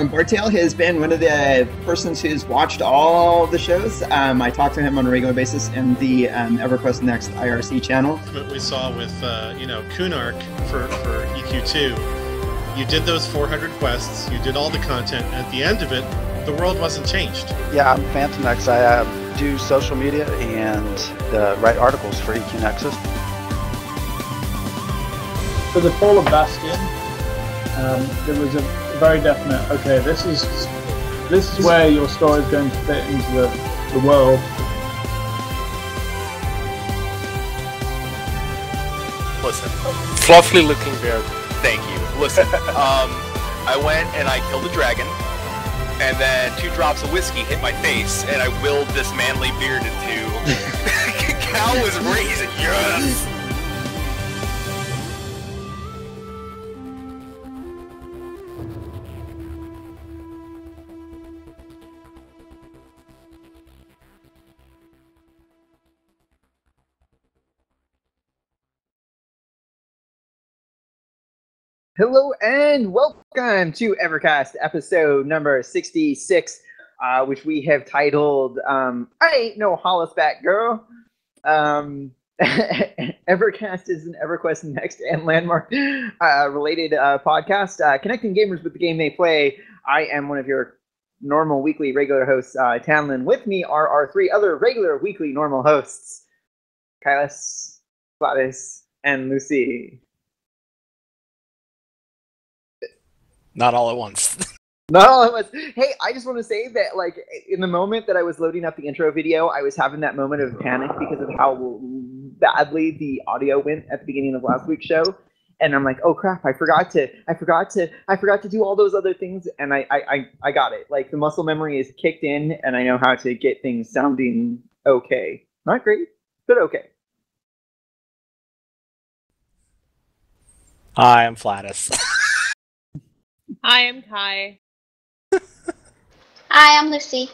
Bartail has been one of the persons who's watched all the shows. I talk to him on a regular basis in the EverQuest Next IRC channel. What we saw with, Kunark for EQ2, you did those 400 quests, you did all the content, and at the end of it, the world wasn't changed. Yeah, I'm Phantom X. I do social media and write articles for EQ Nexus. For the Fall of Bastion, there was a very definite, okay, this is where your story is going to fit into the world. Listen, fluffy looking bear. Thank you. Listen, I went and I killed a dragon, and then 2 drops of whiskey hit my face, and I willed this manly beard into cow was raising. Yes. Hello and welcome to EverCast episode number 66, which we have titled I Ain't No Halas Back Girl. EverCast is an EverQuest Next and Landmark related podcast connecting gamers with the game they play. I am one of your normal weekly regular hosts, Tanlin. With me are our 3 other regular weekly normal hosts, Halas, Gladys, and Lucy. Not all at once. Not all at once. Hey, I just want to say that, like, in the moment that I was loading up the intro video, I was having that moment of panic because of how badly the audio went at the beginning of last week's show, and I'm like, oh crap, I forgot to do all those other things, and I got it. Like, the muscle memory is kicked in, and I know how to get things sounding okay. Not great, but okay. Hi, I'm Flatus. Hi, I'm Kai. Hi, I'm Lucy.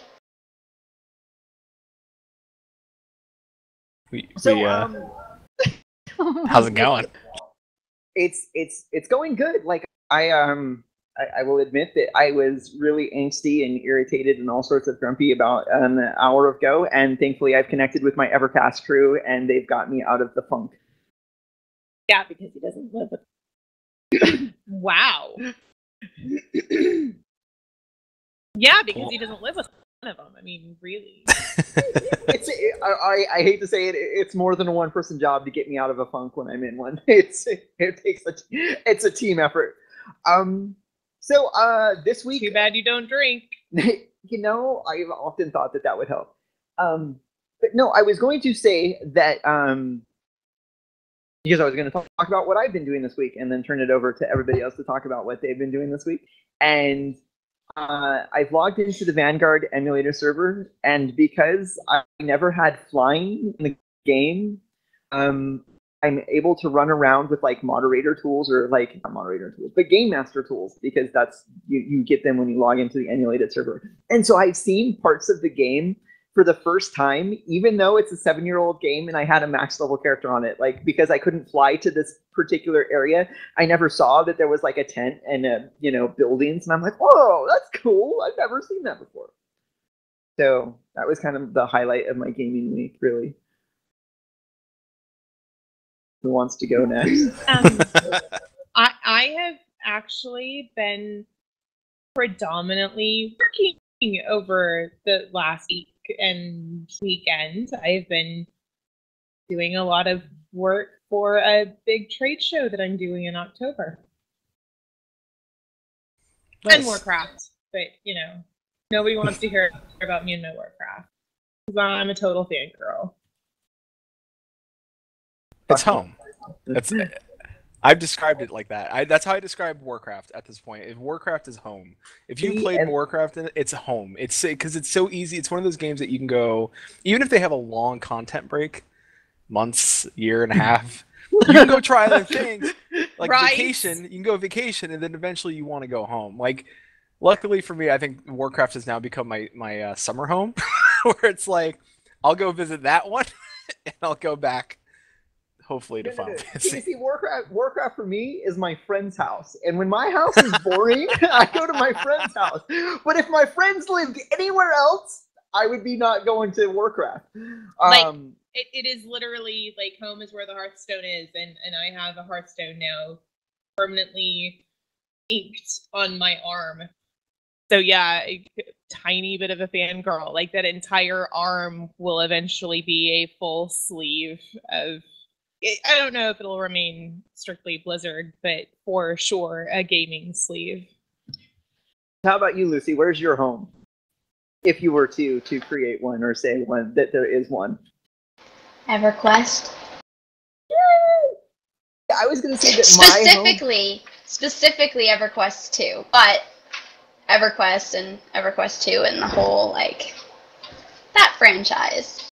How's it going? It's going good. Like, I will admit that I was really angsty and irritated and all sorts of grumpy about an hour ago, and thankfully I've connected with my EverCast crew and they've got me out of the funk. Yeah, because he doesn't live with. Wow. Yeah, because he doesn't live with one of them. I mean, really. I hate to say it. It's more than a one-person job to get me out of a funk when I'm in one. It's a team effort. So this week. Too bad you don't drink. You know, I've often thought that would help. But no, I was going to say that because I was going to talk about what I've been doing this week and then turn it over to everybody else to talk about what they've been doing this week. And I've logged into the Vanguard emulator server, and because I never had flying in the game, I'm able to run around with like moderator tools, or like not moderator tools, but game master tools, because that's you get them when you log into the emulated server. And so I've seen parts of the game for the first time, even though it's a 7-year-old game and I had a max level character on it. Like, because I couldn't fly to this particular area, I never saw that there was like a tent and buildings, and I'm like, whoa, that's cool. I've never seen that before. So that was kind of the highlight of my gaming week, really. Who wants to go next? I have actually been predominantly working over the last week and weekend. I've been doing a lot of work for a big trade show that I'm doing in October. Nice. And Warcraft, but nobody wants to hear about me and my Warcraft because I'm a total fangirl. It's home. I've described it like that. That's how I describe Warcraft at this point. If Warcraft is home, if you played Warcraft, it's home. It's because it's so easy. It's one of those games that you can go, even if they have a long content break, months, year and a half, you can go try other things, like right. Vacation. You can go vacation, and then eventually you want to go home. Like, luckily for me, I think Warcraft has now become my summer home, where it's like I'll go visit that one, and I'll go back, hopefully, to Final Fantasy. See, Warcraft for me is my friend's house, and when my house is boring, I go to my friend's house. But if my friends lived anywhere else, I would be not going to Warcraft. It is literally like home is where the Hearthstone is, and I have a Hearthstone now permanently inked on my arm. So yeah, a tiny bit of a fangirl. Like that entire arm will eventually be a full sleeve of. I don't know if it'll remain strictly Blizzard, but for sure a gaming sleeve. How about you, Lucy? Where's your home? If you were to create one or say one that there is one. EverQuest. Yay! I was going to say that specifically EverQuest 2, but EverQuest and EverQuest 2 and the whole, like, that franchise.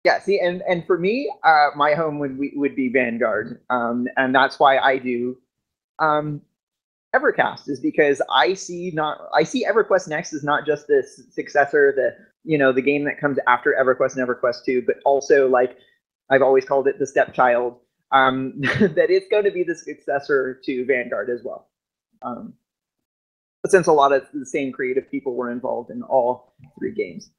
Yeah, see, and for me, my home would be Vanguard, and that's why I do EverCast, is because I see EverQuest Next as not just this successor, the game that comes after EverQuest and EverQuest 2, but also, like I've always called it, the stepchild, that it's going to be the successor to Vanguard as well. Since a lot of the same creative people were involved in all three games.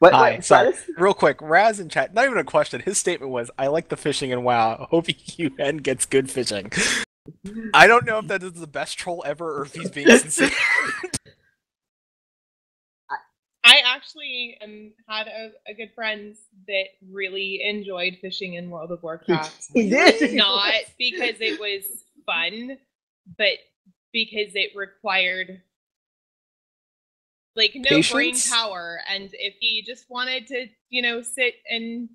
Hi, sorry. Real quick, Raz in chat, not even a question. His statement was, I like the fishing in WoW. I hope UN gets good fishing. I don't know if that is the best troll ever or if he's being sincere. I actually had a good friend that really enjoyed fishing in World of Warcraft. He did? Not because it was fun, but because it required like no patience? Brain power, and if he just wanted to, sit and,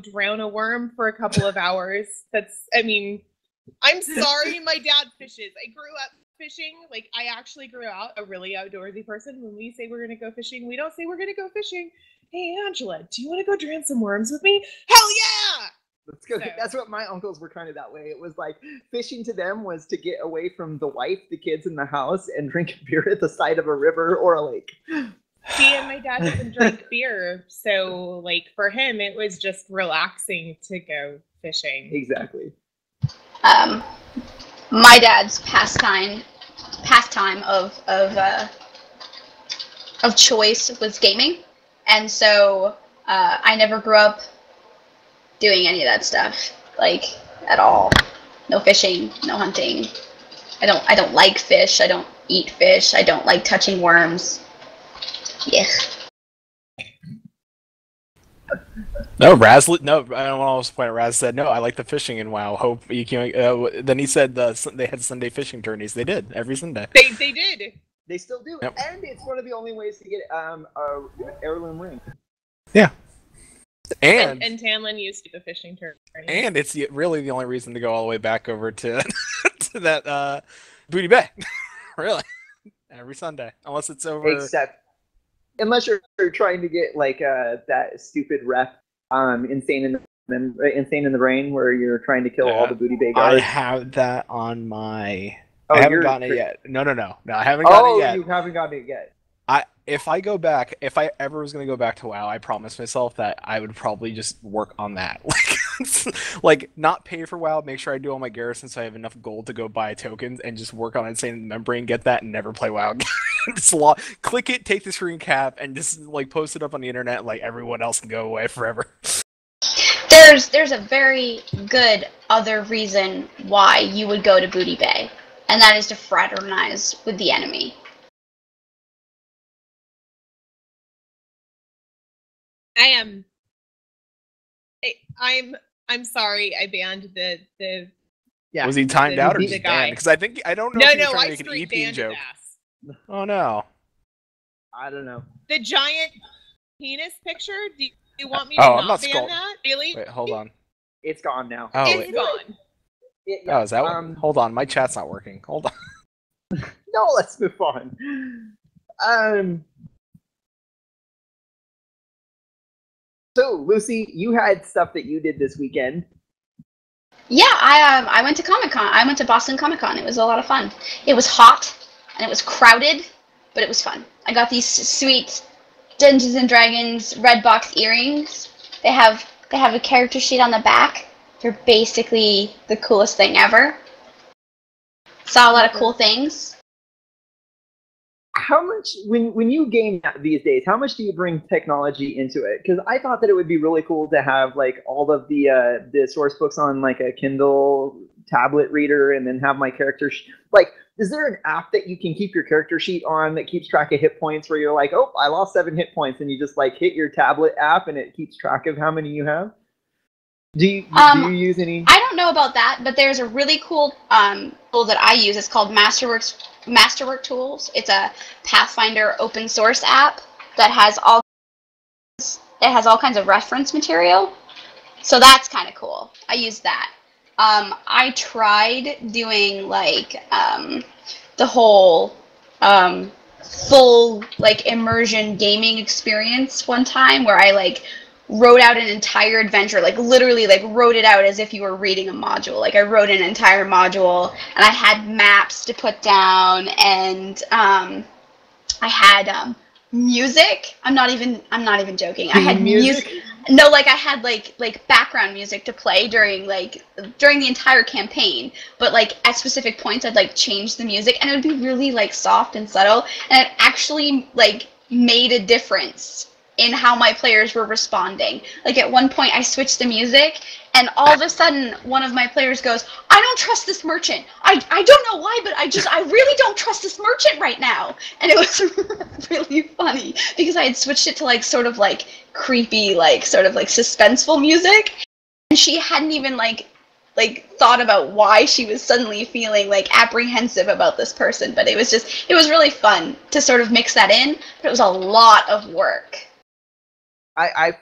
drown a worm for a couple of hours, I'm sorry, my dad fishes. I grew up fishing. Like, I actually grew out a really outdoorsy person. When we say we're gonna go fishing, we don't say we're gonna go fishing. Hey, Angela, do you want to go drown some worms with me? Hell yeah! Let's go. So. That's what my uncles were kind of that way. It was like fishing to them was to get away from the wife, the kids in the house, and drink beer at the side of a river or a lake. See, and my dad doesn't drink beer, so like for him, it was just relaxing to go fishing. Exactly. My dad's pastime of choice was gaming, and so I never grew up doing any of that stuff, like, at all. No fishing, no hunting. I don't like fish. I don't eat fish. I don't like touching worms. Yeah. No, Raz. No, I don't want to point. Raz said no. I like the fishing in WoW. Hope you can. Then he said they had Sunday fishing tourneys. They did every Sunday. They did. They still do, yep. And it's one of the only ways to get a heirloom ring. Yeah. And Tanlin used to do the fishing tourney. And it's really the only reason to go all the way back over to to that Booty Bay. Really, every Sunday, unless it's over. Unless you're trying to get like that stupid rep, insane in the Brain, where you're trying to kill all the Booty Bay guards. I have that on my. I haven't gotten it yet. No, I haven't gotten it yet. Oh, you haven't gotten it yet. If I ever was gonna go back to WoW, I promised myself that I would probably just work on that, like not pay for WoW, make sure I do all my garrisons so I have enough gold to go buy tokens, and just work on Insane Membrane, get that, and never play WoW again. Just click it, take the screen cap, and just like post it up on the internet, like everyone else can go away forever. There's a very good other reason why you would go to Booty Bay, and that is to fraternize with the enemy. I'm sorry. I banned the. Yeah. Was he timed out or just banned? Because I don't know if he was trying to make an EP joke. Oh no. I don't know. The giant penis picture. Do you want me to not ban that? Really? Wait, hold on. It's gone now. Oh, it's gone. Oh, is that one? Hold on, my chat's not working. Hold on. No, let's move on. So, Lucy, you had stuff that you did this weekend. Yeah, I went to Comic-Con. I went to Boston Comic-Con. It was a lot of fun. It was hot, and it was crowded, but it was fun. I got these sweet Dungeons and Dragons red box earrings. They have a character sheet on the back. They're basically the coolest thing ever. Saw a lot of cool things. How much, when you game these days, how much do you bring technology into it? Because I thought that it would be really cool to have like all of the source books on like a Kindle tablet reader, and then have my character like. Is there an app that you can keep your character sheet on that keeps track of hit points, where you're like, oh, I lost 7 hit points, and you just like hit your tablet app and it keeps track of how many you have? Do you use any? I don't know about that, but there's a really cool tool that I use. It's called Masterwork Tools. It's a Pathfinder open source app that has all kinds of reference material. So that's kind of cool. I use that. I tried doing like the whole full like immersion gaming experience one time, where I like wrote out an entire adventure, like literally like wrote it out as if you were reading a module. Like I wrote an entire module, and I had maps to put down, and I had music. I'm not even joking. I had music. No, like I had like background music to play during the entire campaign, but like at specific points I'd like change the music, and it would be really like soft and subtle, and it actually like made a difference in how my players were responding. Like at one point I switched the music, and all of a sudden one of my players goes, I don't trust this merchant. I don't know why, but I really don't trust this merchant right now. And it was really funny because I had switched it to like sort of like creepy, like sort of like suspenseful music, and she hadn't even like thought about why she was suddenly feeling like apprehensive about this person. But it was really fun to sort of mix that in, but it was a lot of work. I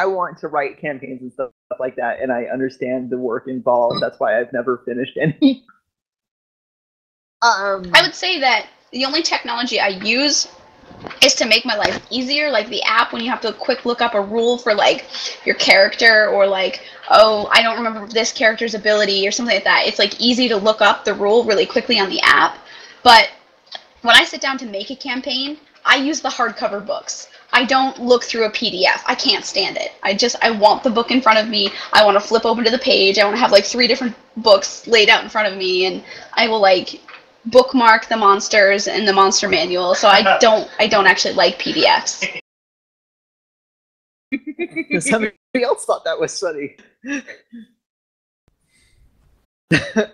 want to write campaigns and stuff like that, and I understand the work involved. That's why I've never finished any. I would say that the only technology I use is to make my life easier, like the app when you have to quick look up a rule for like your character, or like, oh, I don't remember this character's ability or something like that. It's like easy to look up the rule really quickly on the app. But when I sit down to make a campaign, I use the hardcover books. I don't look through a PDF. I can't stand it. I want the book in front of me. I want to flip open to the page. I want to have like 3 different books laid out in front of me, and I will like bookmark the monsters and the monster manual. So I don't actually like PDFs. Somebody else thought that was funny.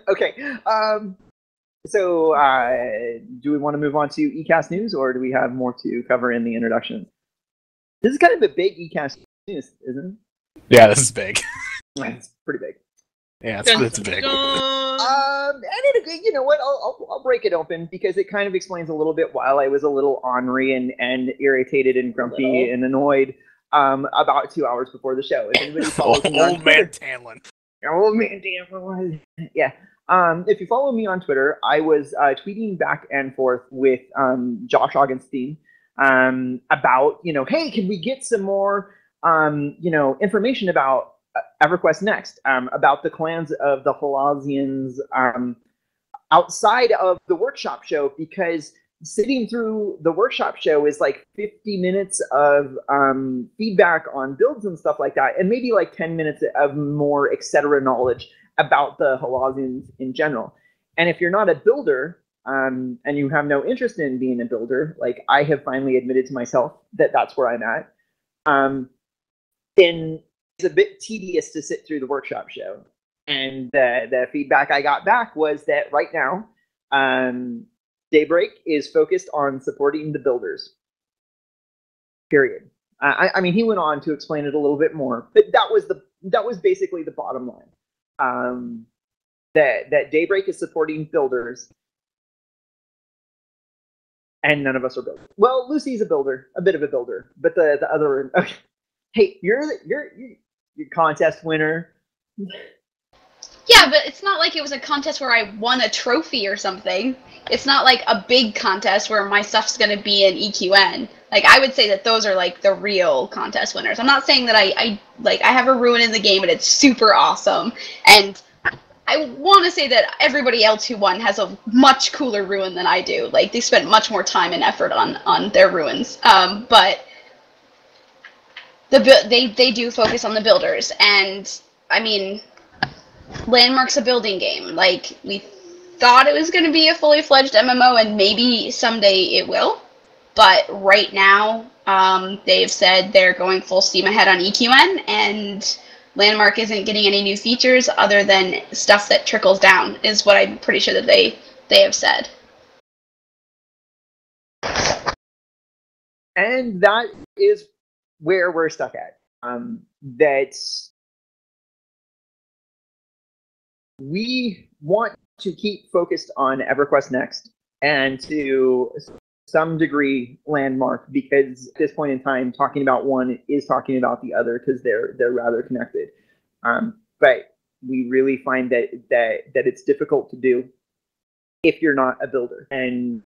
Okay. So do we want to move on to ECast news, or do we have more to cover in the introduction? This is kind of a big ECast news, isn't it? Yeah, this is big. It's pretty big. Yeah, it's big. And you know what? I'll break it open because it kind of explains a little bit while I was a little ornery and irritated and grumpy and annoyed about 2 hours before the show. If anybody follows me on Twitter, Old man Tamlin. Yeah. If you follow me on Twitter, I was tweeting back and forth with Josh Augenstein about, hey, can we get some more, information about EverQuest Next, about the clans of the Halasians outside of the workshop show, because sitting through the workshop show is like 50 minutes of feedback on builds and stuff like that, and maybe like 10 minutes of more etc. knowledge about the Halasians in general. And if you're not a builder, and you have no interest in being a builder, like I have finally admitted to myself that that's where I'm at, then it's a bit tedious to sit through the workshop show. And the feedback I got back was that right now, Daybreak is focused on supporting the builders. Period. I mean, he went on to explain it a little bit more, but that was basically the bottom line. That Daybreak is supporting builders, and none of us are builders. Well, Lucy's a builder, a bit of a builder, but the other. Okay. Hey, you're contest winner. Yeah, but it's not like it was a contest where I won a trophy or something. It's not like a big contest where my stuff's going to be in EQN. Like, I would say that those are like the real contest winners. I'm not saying that I have a ruin in the game and it's super awesome. And I want to say that everybody else who won has a much cooler ruin than I do. Like, they spent much more time and effort on their ruins. But they do focus on the builders, and I mean, Landmark's a building game. Like, we thought it was going to be a fully fledged MMO, and maybe someday it will. But right now, they've said they're going full steam ahead on EQN, and Landmark isn't getting any new features other than stuff that trickles down, is what I'm pretty sure that they have said. And that is where we're stuck at. That we want to keep focused on EverQuest Next and to some degree Landmark, because at this point in time, talking about one is talking about the other, because they're rather connected. But we really find that it's difficult to do if you're not a builder, and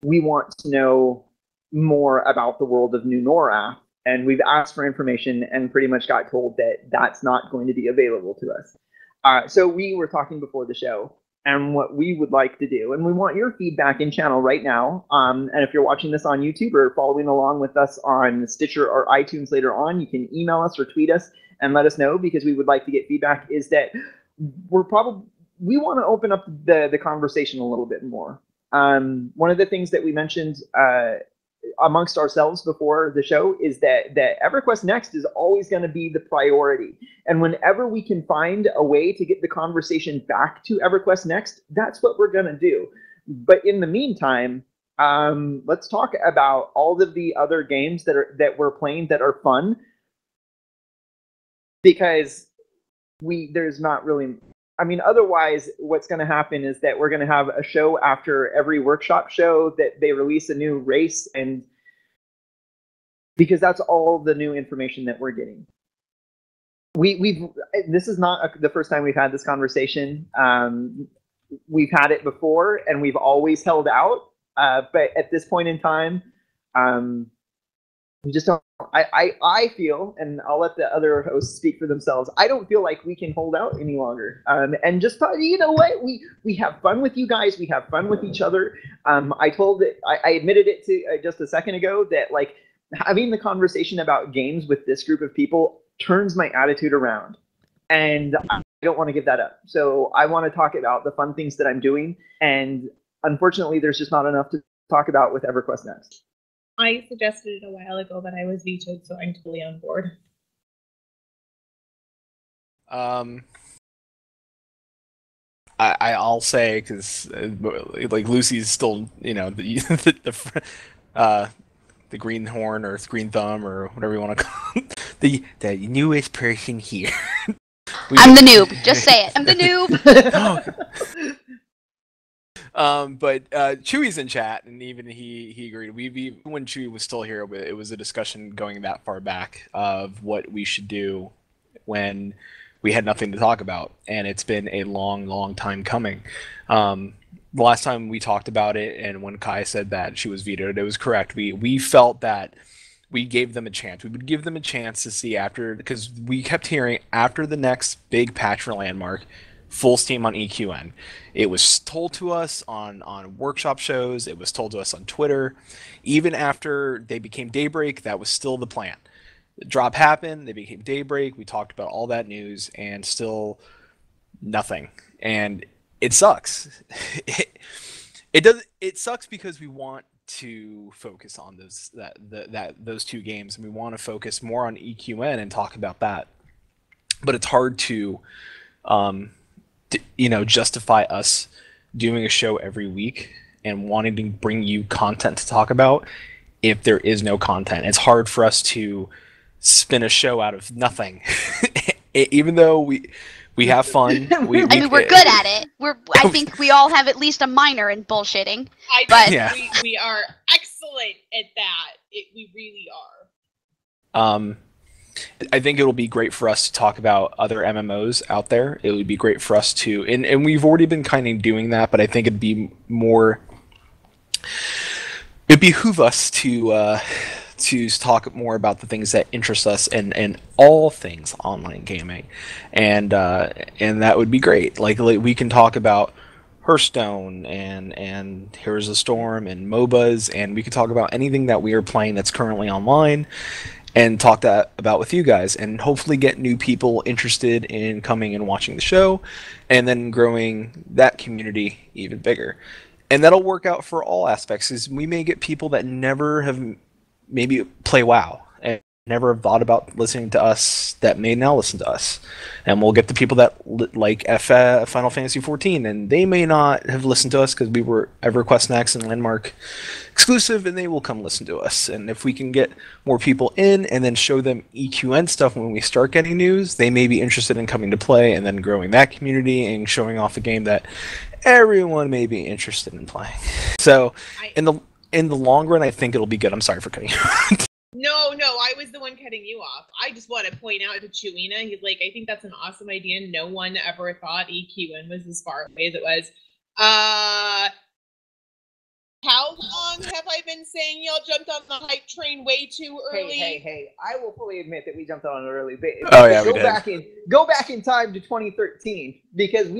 we want to know more about the world of New Norath, and we've asked for information and pretty much got told that that's not going to be available to us. So we were talking before the show, and what we would like to do, and we want your feedback in channel right now. And if you're watching this on YouTube or following along with us on Stitcher or iTunes later on, you can email us or tweet us and let us know, because we would like to get feedback. Is that we want to open up the conversation a little bit more. One of the things that we mentioned amongst ourselves before the show is that EverQuest Next is always going to be the priority. And whenever we can find a way to get the conversation back to EverQuest Next, that's what we're going to do. But in the meantime, let's talk about all of the other games that we're playing that are fun, because there's not really... I mean, otherwise, what's going to happen is that we're going to have a show after every workshop show that they release a new race, and because that's all the new information that we're getting. This is not the first time we've had this conversation. We've had it before, and we've always held out. But at this point in time, we just don't. I feel, and I'll let the other hosts speak for themselves, I don't feel like we can hold out any longer. And just thought, you know what, we have fun with you guys, we have fun with each other. I admitted it to just a second ago that, like, having the conversation about games with this group of people turns my attitude around, and I don't want to give that up. So I want to talk about the fun things that I'm doing, and unfortunately, there's just not enough to talk about with EverQuest Next. I suggested it a while ago, but I was vetoed, so I'm totally on board. I'll say, because like Lucy's still, you know, the greenhorn or green thumb or whatever you want to call it, the newest person here. I'm the noob. Just say it. I'm the noob. But Chewy's in chat, and even he agreed. When Chewy was still here, it was a discussion going that far back of what we should do when we had nothing to talk about, and it's been a long time coming. The last time we talked about it, and when Kai said that she was vetoed, it was correct. We felt that we gave them a chance. We would give them a chance to see after, because we kept hearing after the next big patch for Landmark, full steam on EQN. It was told to us on workshop shows. It was told to us on Twitter. Even after they became Daybreak, that was still the plan. The drop happened. They became Daybreak. We talked about all that news, and still nothing. And it sucks. It sucks because we want to focus on those two games, and we want to focus more on EQN and talk about that. But it's hard to justify us doing a show every week and wanting to bring you content to talk about if there is no content. It's hard for us to spin a show out of nothing, even though we have fun. We're good at it. I think we all have at least a minor in bullshitting. We are excellent at that. We really are. I think it'll be great for us to talk about other MMOs out there. It would be great for us to, and we've already been kind of doing that, but I think it'd behoove us to talk more about the things that interest us and all things online gaming, and that would be great. Like we can talk about Hearthstone and Heroes of the Storm and MOBAs, and we can talk about anything that we are playing that's currently online. and talk that about with you guys, and hopefully get new people interested in coming and watching the show, and then growing that community even bigger. And that'll work out for all aspects, is we may get people that never have maybe play WoW and never have thought about listening to us that may now listen to us. And we'll get the people that like Final Fantasy XIV, and they may not have listened to us because we were EverQuest Next and Landmark exclusive, and they will come listen to us. And if we can get more people in and then show them EQN stuff when we start getting news, they may be interested in coming to play, and then growing that community and showing off a game that everyone may be interested in playing. So in the long run, I think it'll be good. I'm sorry for cutting you. No, I was the one cutting you off. I just want to point out to Chewina, he's like, I think that's an awesome idea. No one ever thought EQN was as far away as it was. How long have I been saying y'all jumped on the hype train way too early? Hey, I will fully admit that we jumped on it early. But go back in time to 2013, because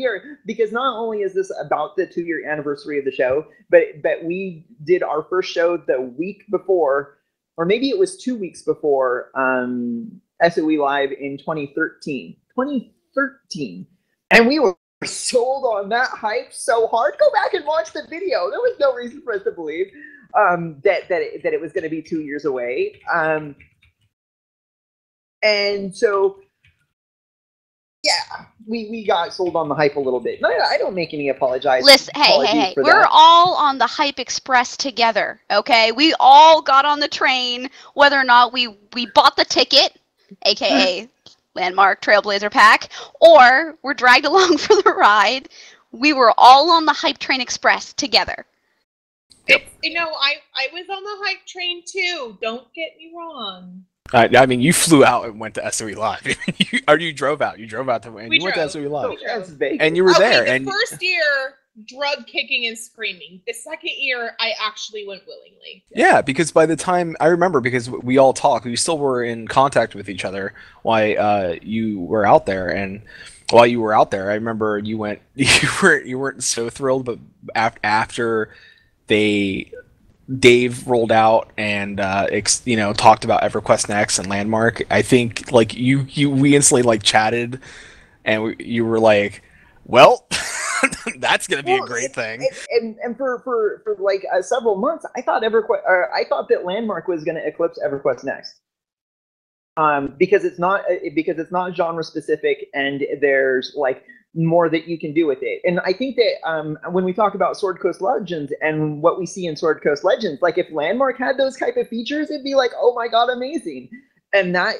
not only is this about the 2-year anniversary of the show, but we did our first show the week before, or maybe it was 2 weeks before SOE Live in 2013. And we were sold on that hype so hard. Go back and watch the video. There was no reason for us to believe that it was going to be 2 years away. And so, yeah, we got sold on the hype a little bit. No, I don't make any apologies. Listen, hey, we're all on the hype express together, okay? We all got on the train, whether or not we bought the ticket, aka Landmark Trailblazer Pack, or we're dragged along for the ride. We were all on the hype train express together. I was on the hype train too. Don't get me wrong. I mean, you flew out and went to SOE Live. You drove out. You drove out to, and you went to SOE Live. And you were there. The first year, drug kicking and screaming. The second year, I actually went willingly. Yeah, because by the time I remember, because we all talked, we still were in contact with each other while you were out there, and while you were out there, I remember you weren't so thrilled, but after Dave rolled out and talked about EverQuest Next and Landmark, I think like we instantly like chatted, and you were like, well, that's gonna be a great thing. And for like several months, I thought that Landmark was gonna eclipse EverQuest Next. Because it's not genre specific, and there's like more that you can do with it. And I think that when we talk about Sword Coast Legends and what we see in Sword Coast Legends, like if Landmark had those type of features, it'd be like, oh my god, amazing. And not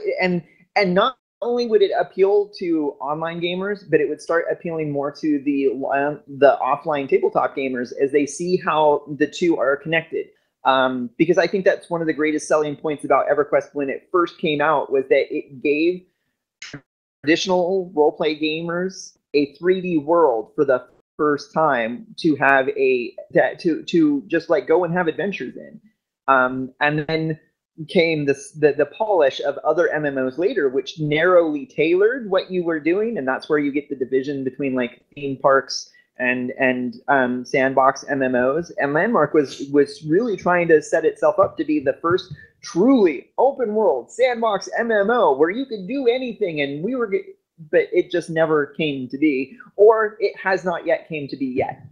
only would it appeal to online gamers, but it would start appealing more to the offline tabletop gamers as they see how the two are connected. Because I think that's one of the greatest selling points about EverQuest when it first came out, was that it gave traditional roleplay gamers a 3D world for the first time to have to just like go and have adventures in. And then came the polish of other MMOs later, which narrowly tailored what you were doing, and that's where you get the division between like theme parks and sandbox MMOs. And Landmark was really trying to set itself up to be the first truly open world sandbox MMO where you could do anything, and but it just never came to be, or it has not yet came to be yet.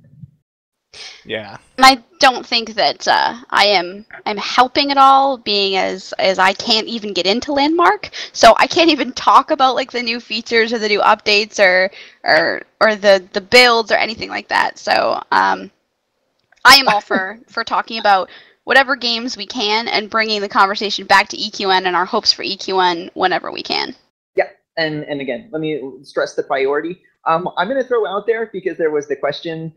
Yeah. I don't think that I'm helping at all, being as I can't even get into Landmark, so I can't even talk about like the new features or the new updates or the builds or anything like that. So I am all for talking about whatever games we can and bringing the conversation back to EQN and our hopes for EQN whenever we can. Yeah, and again, let me stress the priority. I'm going to throw out there, because there was the question.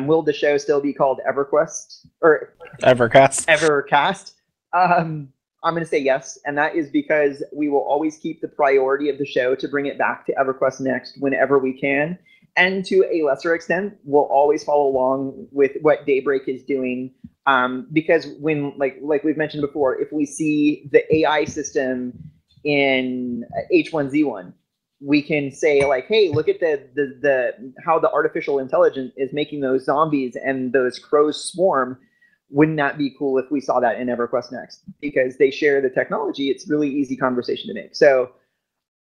Will the show still be called EverQuest or EverCast? EverCast. I'm going to say yes, and that is because we will always keep the priority of the show to bring it back to EverQuest Next whenever we can, and to a lesser extent, we'll always follow along with what Daybreak is doing. Because when, like we've mentioned before, if we see the AI system in H1Z1. We can say like, hey, look at the how the artificial intelligence is making those zombies and those crows swarm. wouldn't that be cool if we saw that in EverQuest Next? Because they share the technology, it's really easy conversation to make. So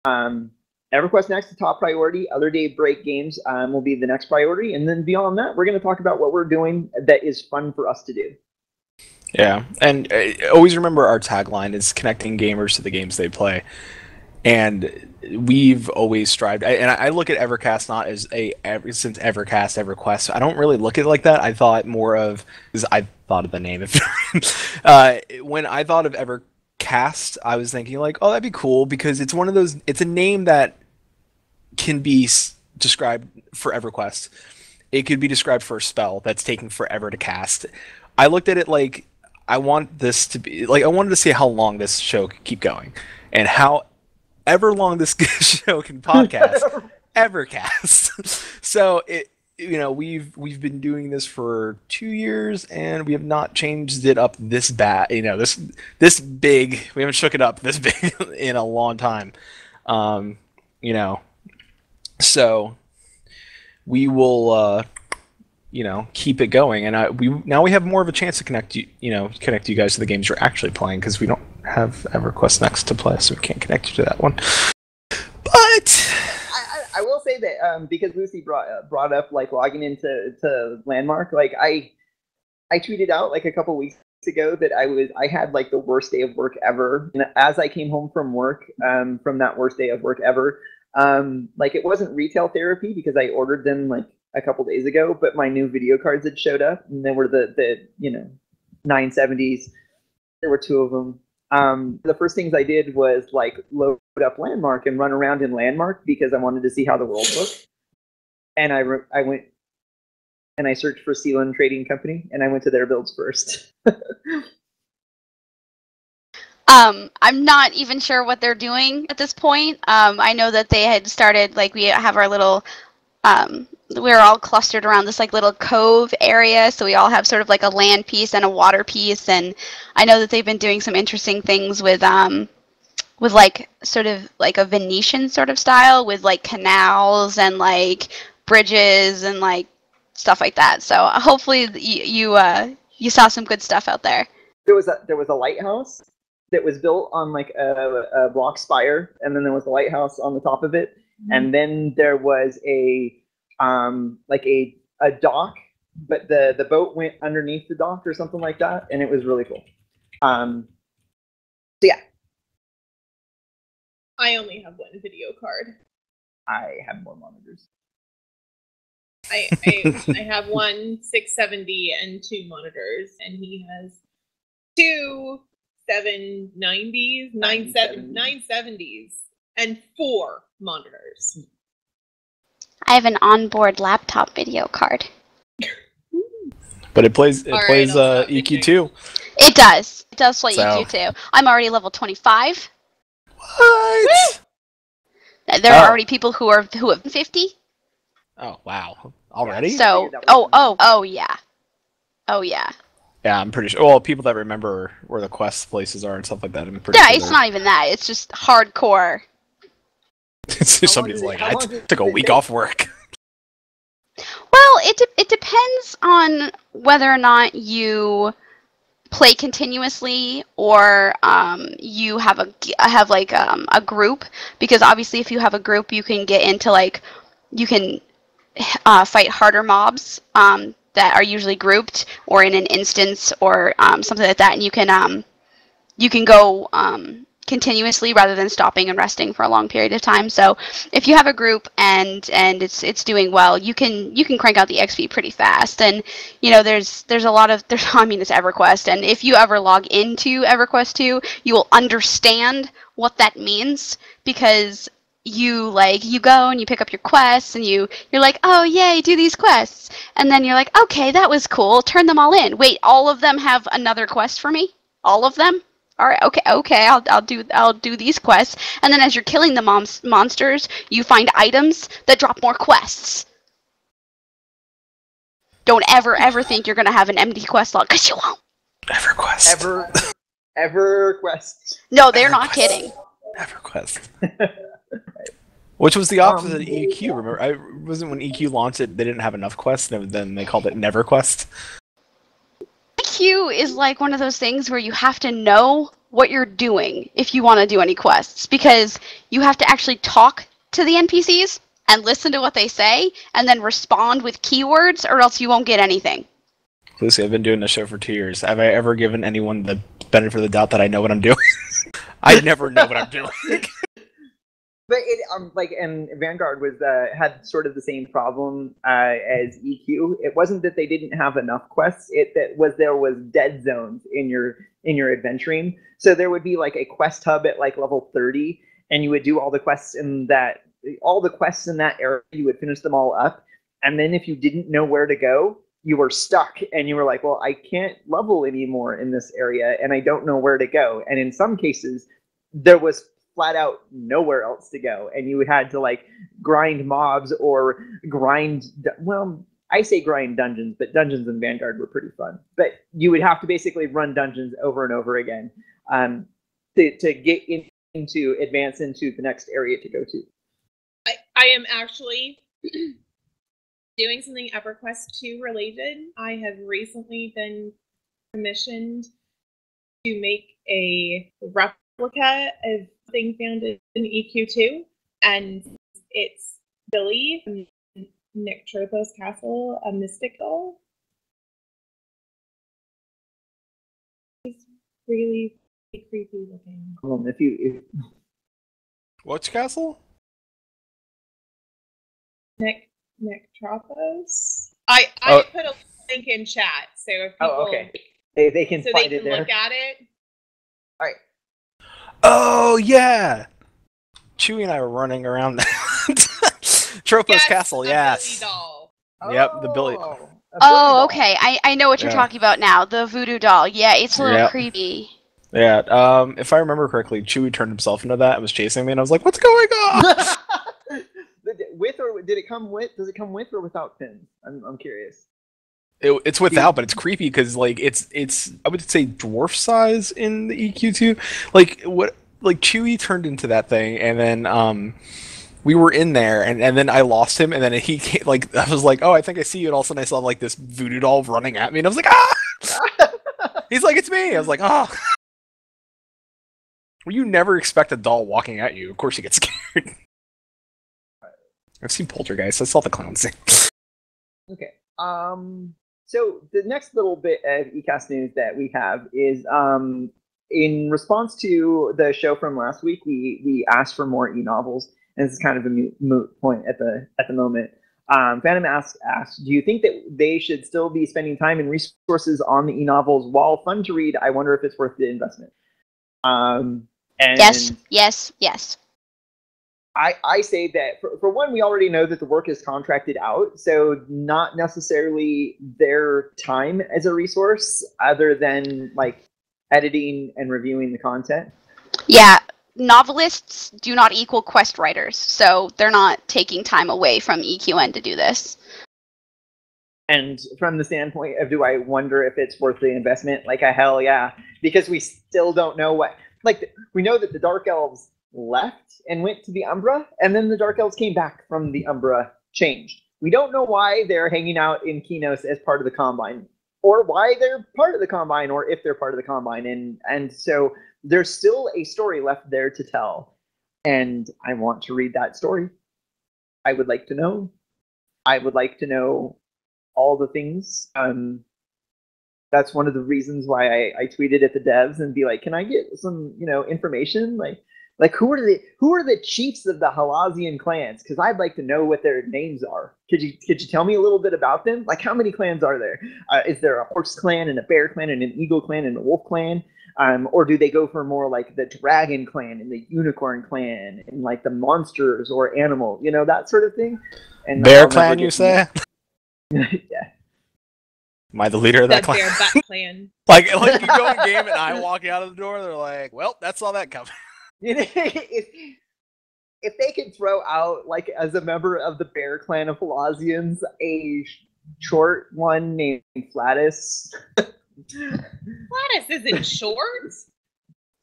EverQuest Next, the top priority. Other day break games will be the next priority. And then beyond that, we're going to talk about what we're doing that is fun for us to do. Yeah, and always remember our tagline is connecting gamers to the games they play. And we've always strived, and I look at EverCast not as since EverCast, EverQuest. I don't really look at it like that. I thought more of, because I thought of the name. When I thought of EverCast, I was thinking like, oh, that'd be cool, because it's one of those, it's a name that can be described for EverQuest. It could be described for a spell that's taking forever to cast. I looked at it like, I want this to be, like, I wanted to see how long this show could keep going, and how ever long this show can podcast. EverCast. So we've been doing this for 2 years, and we have not changed it up this bad. This big. We haven't shook it up this big in a long time. So we will keep it going, and we have more of a chance to connect you guys to the games you're actually playing, because we don't have EverQuest Next to play, so we can't connect you to that one. But I will say that because Lucy brought up like logging into Landmark, like I tweeted out like a couple weeks ago that I had like the worst day of work ever, and as I came home from work, from that worst day of work ever, like it wasn't retail therapy because I ordered them like a couple days ago, but my new video cards had showed up, and they were the 970s. There were 2 of them. The first things I did was like load up Landmark and run around in Landmark because I wanted to see how the world looked. And I went and I searched for Sealand Trading Company, and I went to their builds first. I'm not even sure what they're doing at this point. I know that they had started, like, we have our little we're all clustered around this like little cove area, so we all have sort of like a land piece and a water piece, and I know that they've been doing some interesting things with like sort of like a Venetian sort of style with like canals and like bridges and like stuff like that. So hopefully you saw some good stuff out there. There was a lighthouse that was built on like a block spire, and then there was a lighthouse on the top of it, and then there was a dock, but the boat went underneath the dock or something like that, and it was really cool. So yeah. I only have one video card. I have more monitors. I have one 670 and 2 monitors, and he has 2 790s, 970s, and 4 monitors. I have an onboard laptop video card. But it plays EQ2. It does. It does play EQ2. I'm already level 25. What? There are already people who have 50. Oh wow! Already? So oh yeah. Yeah, I'm pretty sure. Well, people that remember where the quest places are and stuff like that. I'm pretty yeah, sure it's not even that. It's just hardcore. Somebody's like, I took a week off work. Well, it depends on whether or not you play continuously or you have a group, because obviously if you have a group you can get into you can fight harder mobs that are usually grouped or in an instance or something like that, and you can go continuously rather than stopping and resting for a long period of time. So if you have a group and it's doing well, you can crank out the XP pretty fast. And there's a lot of it's EverQuest, and if you ever log into EverQuest 2, you will understand what that means, because you go and you pick up your quests and you're like, oh yay, do these quests, and then you're like, okay, that was cool, turn them all in. Wait, all of them have another quest for me? All of them? All right, okay, I'll do these quests, and then as you're killing the monsters, you find items that drop more quests. Don't ever think you're gonna have an empty quest log, because you won't. EverQuest. EverQuest. No, they're not kidding. EverQuest. Which was the opposite of EQ. Remember, wasn't when EQ launched it, they didn't have enough quests, and then they called it NeverQuest. EQ is like one of those things where you have to know what you're doing if you want to do any quests, because you have to actually talk to the NPCs and listen to what they say and then respond with keywords, or else you won't get anything. Lucy, I've been doing this show for 2 years. Have I ever given anyone the benefit of the doubt that I know what I'm doing? I never know what I'm doing. But it and Vanguard was had sort of the same problem as EQ. It wasn't that they didn't have enough quests. There was dead zones in your adventuring. So there would be like a quest hub at like level 30, and you would do all the quests in that area. You would finish them all up, and then if you didn't know where to go, you were stuck, and you were like, well, I can't level anymore in this area, and I don't know where to go. And in some cases, there was flat out nowhere else to go, and you had to like grind mobs or grind, well, I say grind dungeons, but dungeons in Vanguard were pretty fun. But you would have to basically run dungeons over and over again to get into advance into the next area to go to. I am actually doing something EverQuest 2 related. I have recently been commissioned to make a replica of thing found in EQ2, and it's Billy from Nick Tropo's castle, a mystic doll. He's really creepy looking. Which castle? Nick Tropos. I put a link in chat, so if people okay. They can so find they it can there. look at it. All right. Oh yeah, Chewie and I were running around Tropos Castle. Yes. Billy doll. Yep, the Billy. Oh, okay. I know what you're talking about now. The voodoo doll. Yeah, it's a little creepy. Yeah. If I remember correctly, Chewie turned himself into that and was chasing me, and I was like, "What's going on?" With or did it come with? Does it come with or without pins? I'm curious. It's without, but it's creepy because like it's I would say dwarf size in the EQ2. Like Chewie turned into that thing, and then we were in there, and then I lost him, and then he came, like I was like, oh, I think I see you, and all of a sudden I saw like this voodoo doll running at me, and I was like, ah! He's like, it's me. I was like, oh. Well, you never expect a doll walking at you. Of course you get scared. I've seen Poltergeist. I saw the clown scene. Okay. So the next little bit of ECAST news that we have is in response to the show from last week, we asked for more e-novels, and this is kind of a moot point at the moment. Phantom asked, do you think that they should still be spending time and resources on the e-novels? While fun to read, I wonder if it's worth the investment. And Yes. I say that for one, we already know that the work is contracted out, so not necessarily their time as a resource, other than like editing and reviewing the content. Yeah, novelists do not equal quest writers, so they're not taking time away from EQN to do this. And from the standpoint of, do I wonder if it's worth the investment? Like a hell yeah, because we still don't know what. Like we know that the Dark Elves left and went to the Umbra, and then the Dark Elves came back from the Umbra changed. We don't know why they're hanging out in Kinos as part of the Combine, or why they're part of the Combine, or if they're part of the Combine, and so there's still a story left there to tell, and I want to read that story. I would like to know. I would like to know all the things. That's one of the reasons why I tweeted at the devs and be like, can I get some, information? Like who are the chiefs of the Halasian clans? Because I'd like to know what their names are. Could you tell me a little bit about them? Like, how many clans are there? Is there a horse clan and a bear clan and an eagle clan and a wolf clan? Or do they go for more like the dragon clan and the unicorn clan and like the monsters or animal, that sort of thing? And bear clan, you say? Yeah. Am I the leader of that clan? Bear bat clan. like you go in game and I walk out of the door, they're like, well, that's all that coming. If they could throw out, like, as a member of the bear clan of Halasians, a short one named Flatus. Flatus isn't short.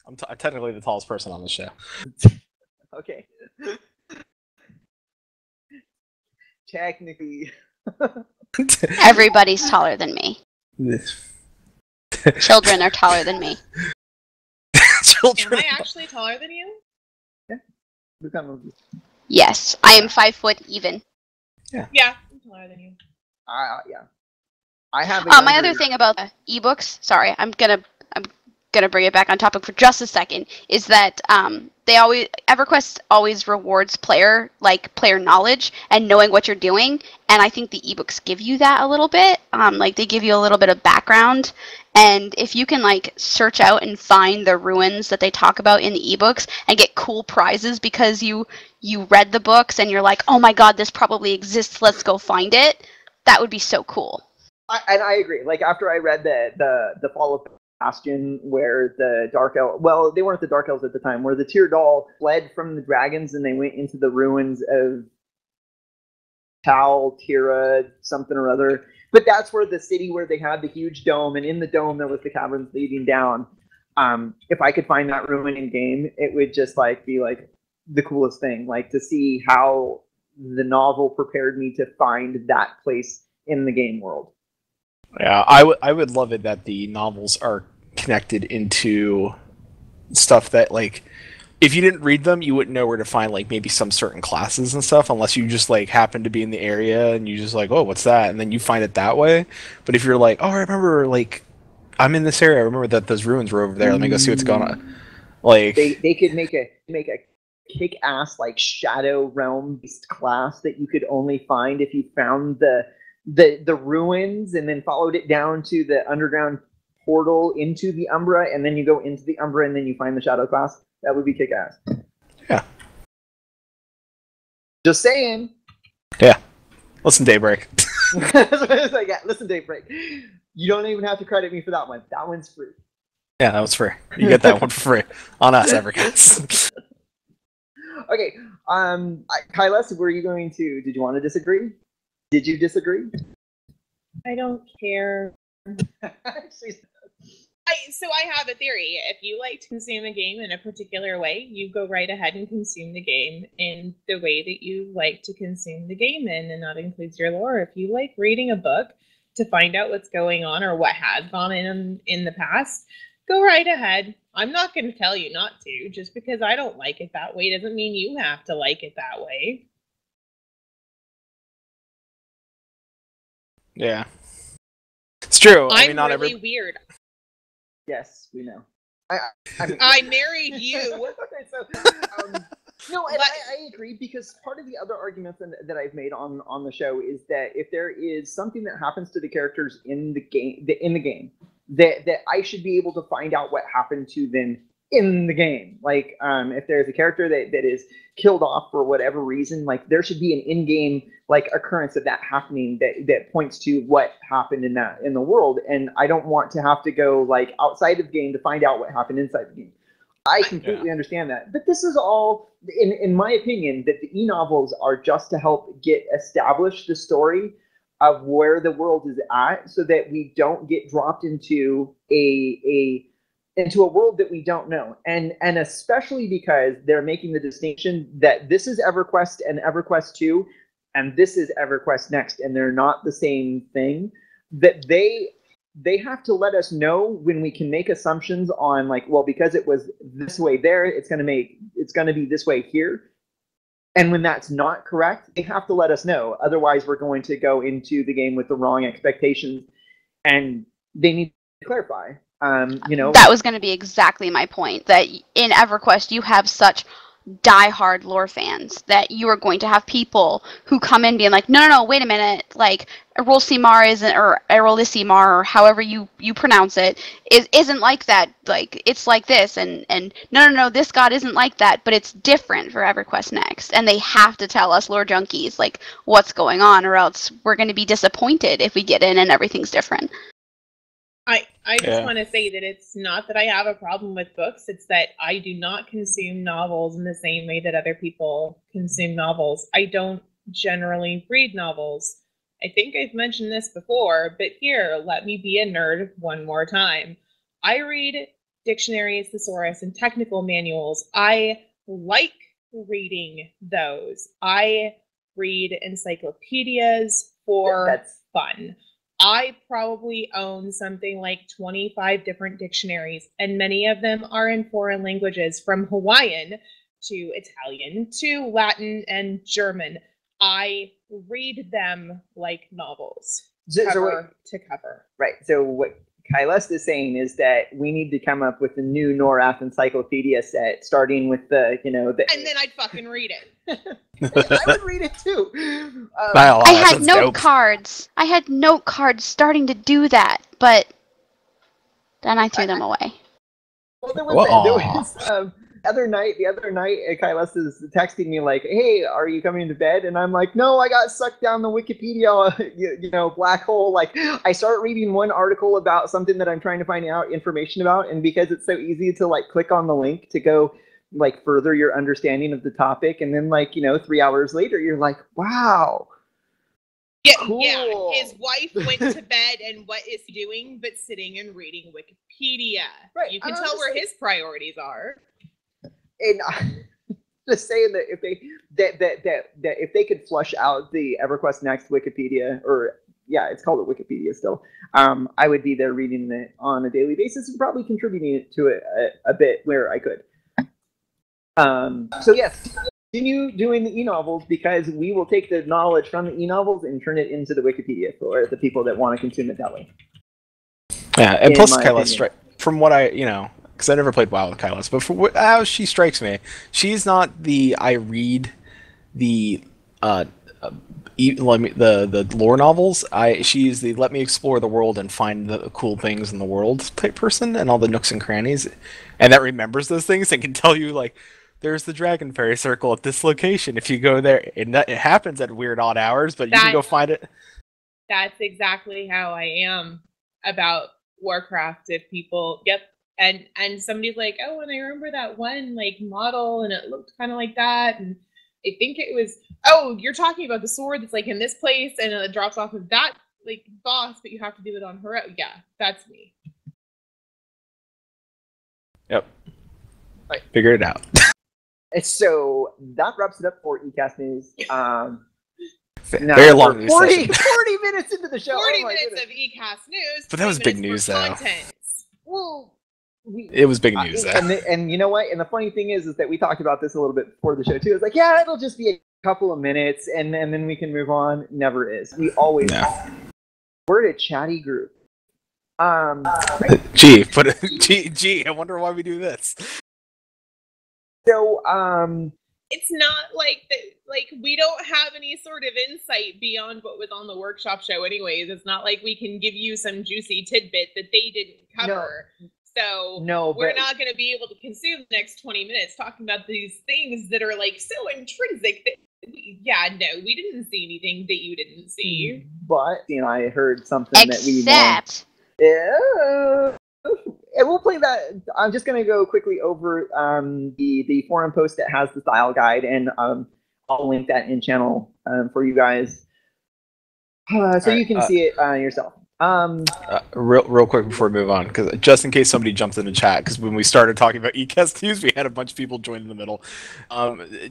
I'm technically the tallest person on the show. Okay. Technically. Everybody's taller than me. Children are taller than me. Am I actually taller than you? Yes, I am 5 foot even. Yeah, I'm taller than you. Yeah. I have. My other thing about the ebooks. Sorry, I'm gonna bring it back on topic for just a second. Is that EverQuest always rewards player knowledge and knowing what you're doing, and I think the ebooks give you that a little bit. Like they give you a little bit of background, and if you can like search out and find the ruins that they talk about in the ebooks and get cool prizes because you read the books and you're like, oh my god, this probably exists. Let's go find it. That would be so cool. I agree. Like after I read the Fall of Bastion, where the Dark Elves, well, they weren't the Dark Elves at the time, where the Teardal fled from the dragons and they went into the ruins of Tal, Tira, something or other. But that's where the city where they had the huge dome, and in the dome there was the caverns leading down. If I could find that ruin in game, it would just like be like the coolest thing. Like to see how the novel prepared me to find that place in the game world. Yeah, I would love it that the novels are connected into stuff that, like, if you didn't read them, you wouldn't know where to find, like, maybe some certain classes and stuff, unless you just, like, happen to be in the area and you just, like, oh, what's that? And then you find it that way. But if you're like, oh, I remember, like, I'm in this area, I remember that those ruins were over there, let me go see what's going on. Like, they could make a kick-ass, like, Shadow Realm-based class that you could only find if you found the ruins and then followed it down to the underground portal into the Umbra, and then you go into the Umbra and then you find the Shadow class. That would be kick-ass. Yeah. Just saying. Yeah. Listen, Daybreak. Yeah, listen, Daybreak. You don't even have to credit me for that one. That one's free. Yeah, that was free. You get that one for free on us, EverCast. Okay. Halas, were you going to? Did you want to disagree? Did you disagree? I don't care. So I have a theory. If you like to consume a game in a particular way, you go right ahead and consume the game in the way that you like to consume the game in, and that includes your lore. If you like reading a book to find out what's going on or what has gone in the past, go right ahead. I'm not going to tell you not to. Just because I don't like it that way doesn't mean you have to like it that way. Yeah. It's true. I'm not really weird. Yes, we know. I married you. Okay, so, no, and I agree, because part of the other arguments that I've made on the show is that if there is something that happens to the characters in the game, that I should be able to find out what happened to them in the game. Like, if there's a character that is killed off for whatever reason, like there should be an in-game like occurrence of that happening that points to what happened in the world. And I don't want to have to go like outside of the game to find out what happened inside the game. I completely understand that. But this is all, in my opinion, that the e-novels are just to help establish the story of where the world is at, so that we don't get dropped into into a world that we don't know. And especially because they're making the distinction that this is EverQuest and EverQuest 2, and this is EverQuest Next, and they're not the same thing, that they have to let us know when we can make assumptions on, like, well, because it was this way there, it's going to be this way here. And when that's not correct, they have to let us know. Otherwise, we're going to go into the game with the wrong expectations, and they need to clarify. That was going to be exactly my point, that in EverQuest you have such diehard lore fans that you are going to have people who come in being like, no, wait a minute, like Errol-Simar isn't, or Errol-Simar, or however you pronounce it, isn't like that, like it's like this, and no, this god isn't like that, but it's different for EverQuest Next, and they have to tell us lore junkies like what's going on, or else we're going to be disappointed if we get in and everything's different. I just want to say that it's not that I have a problem with books, it's that I do not consume novels in the same way that other people consume novels. I don't generally read novels. I think I've mentioned this before, but here, let me be a nerd one more time. I read dictionaries, thesaurus, and technical manuals. I like reading those. I read encyclopedias for fun. I probably own something like 25 different dictionaries, and many of them are in foreign languages, from Hawaiian to Italian to Latin and German. I read them like novels, cover to cover. Right. So what Kylest is saying is that we need to come up with a new Norath encyclopedia set, starting with the. And then I'd fucking read it. I would read it too. I had note cards. I had note cards starting to do that, but then I threw them away. Well, there was the other night, Kylest is texting me like, "Hey, are you coming to bed?" And I'm like, "No, I got sucked down the Wikipedia, black hole." Like, I start reading one article about something that I'm trying to find out information about, and because it's so easy to like click on the link to go like further your understanding of the topic, and then 3 hours later, you're like, "Wow." Yeah, cool. Yeah, his wife went to bed, and what is he doing but sitting and reading Wikipedia? Right. You can tell where his priorities are. And just saying that if they could flush out the EverQuest Next Wikipedia, or it's called a Wikipedia still, I would be there reading it on a daily basis and probably contributing to it a bit where I could. So yes, continue doing the e-novels, because we will take the knowledge from the e-novels and turn it into the Wikipedia for the people that want to consume it that way. Yeah, and plus Kyla, from what I, because I never played WoW with Kyla, but for how she strikes me, she's not the I read the lore novels. She's the let me explore the world and find the cool things in the world type person, and all the nooks and crannies, and that remembers those things and can tell you like, there's the Dragon Fairy Circle at this location. If you go there, and it happens at weird odd hours, but you can go find it. That's exactly how I am about Warcraft. If people, and somebody's like, oh, and I remember that one like model, and it looked kind of like that, and I think it was, oh, you're talking about the sword that's like in this place, and it drops off of that like boss, but you have to do it on her. Yeah, that's me. Yep. Right. Figured it out. So that wraps it up for eCast News. Very long news 40 minutes into the show. 40 minutes of eCast News. But that was big news, though. Well, it was big news, though. And you know what? And the funny thing is that we talked about this a little bit before the show, too. It's like, yeah, it'll just be a couple of minutes, and then we can move on. Never is. We always We're a chatty group. Gee, I wonder why we do this. So, it's not like that. Like, we don't have any sort of insight beyond what was on the workshop show, anyways. It's not like we can give you some juicy tidbit that they didn't cover. So we're not going to be able to consume the next 20 minutes talking about these things that are like so intrinsic that we didn't see anything that you didn't see. But I heard something that we want. Yeah. And we'll play that. I'm just going to go quickly over the forum post that has the style guide, and I'll link that in channel for you guys, so you can see it yourself. Real quick before we move on, because just in case somebody jumps in the chat, because when we started talking about eCast News, we had a bunch of people join in the middle.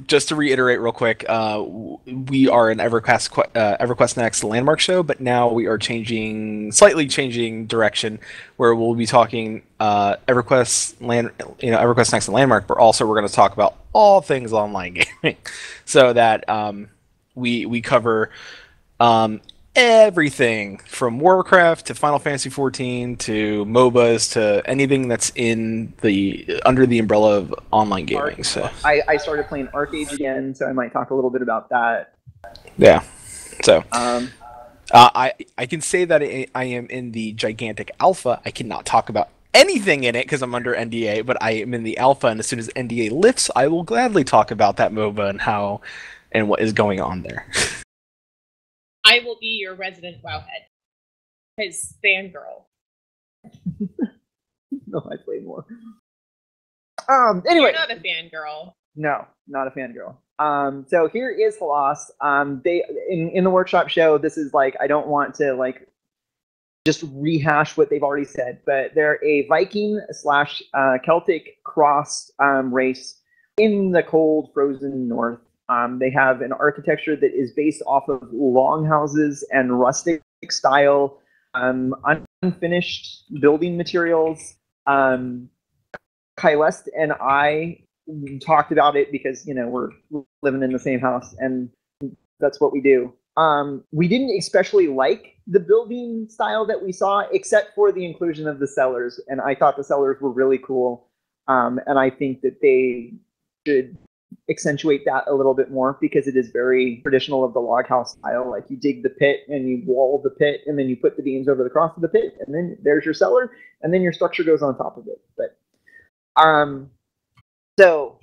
Just to reiterate real quick, we are an EverQuest Next landmark show, but now we are slightly changing direction, where we'll be talking EverQuest Next and Landmark, but also we're going to talk about all things online gaming, so that we cover everything from Warcraft to Final Fantasy XIV to MOBAs to anything that's under the umbrella of online gaming. So I started playing Arcade again, so I might talk a little bit about that. Yeah. So I can say that I am in the gigantic alpha. I cannot talk about anything in it because I'm under NDA, but I am in the alpha, and as soon as NDA lifts, I will gladly talk about that MOBA and how and what is going on there. I will be your resident wowhead. His fangirl. No, I play more. Anyway. You're not a fangirl. No, not a fangirl. So here is Halas. They in the workshop show, this is like, I don't want to like just rehash what they've already said, but they're a Viking / Celtic crossed race in the cold, frozen north. They have an architecture that is based off of longhouses and rustic style unfinished building materials. Kylest and I talked about it because, you know, we're living in the same house and that's what we do. We didn't especially like the building style that we saw, except for the inclusion of the cellars. And I thought the cellars were really cool. And I think that they should accentuate that a little bit more because it is very traditional of the log house style. Like you dig the pit and you wall the pit and then you put the beams over the cross of the pit and then there's your cellar and then your structure goes on top of it. But so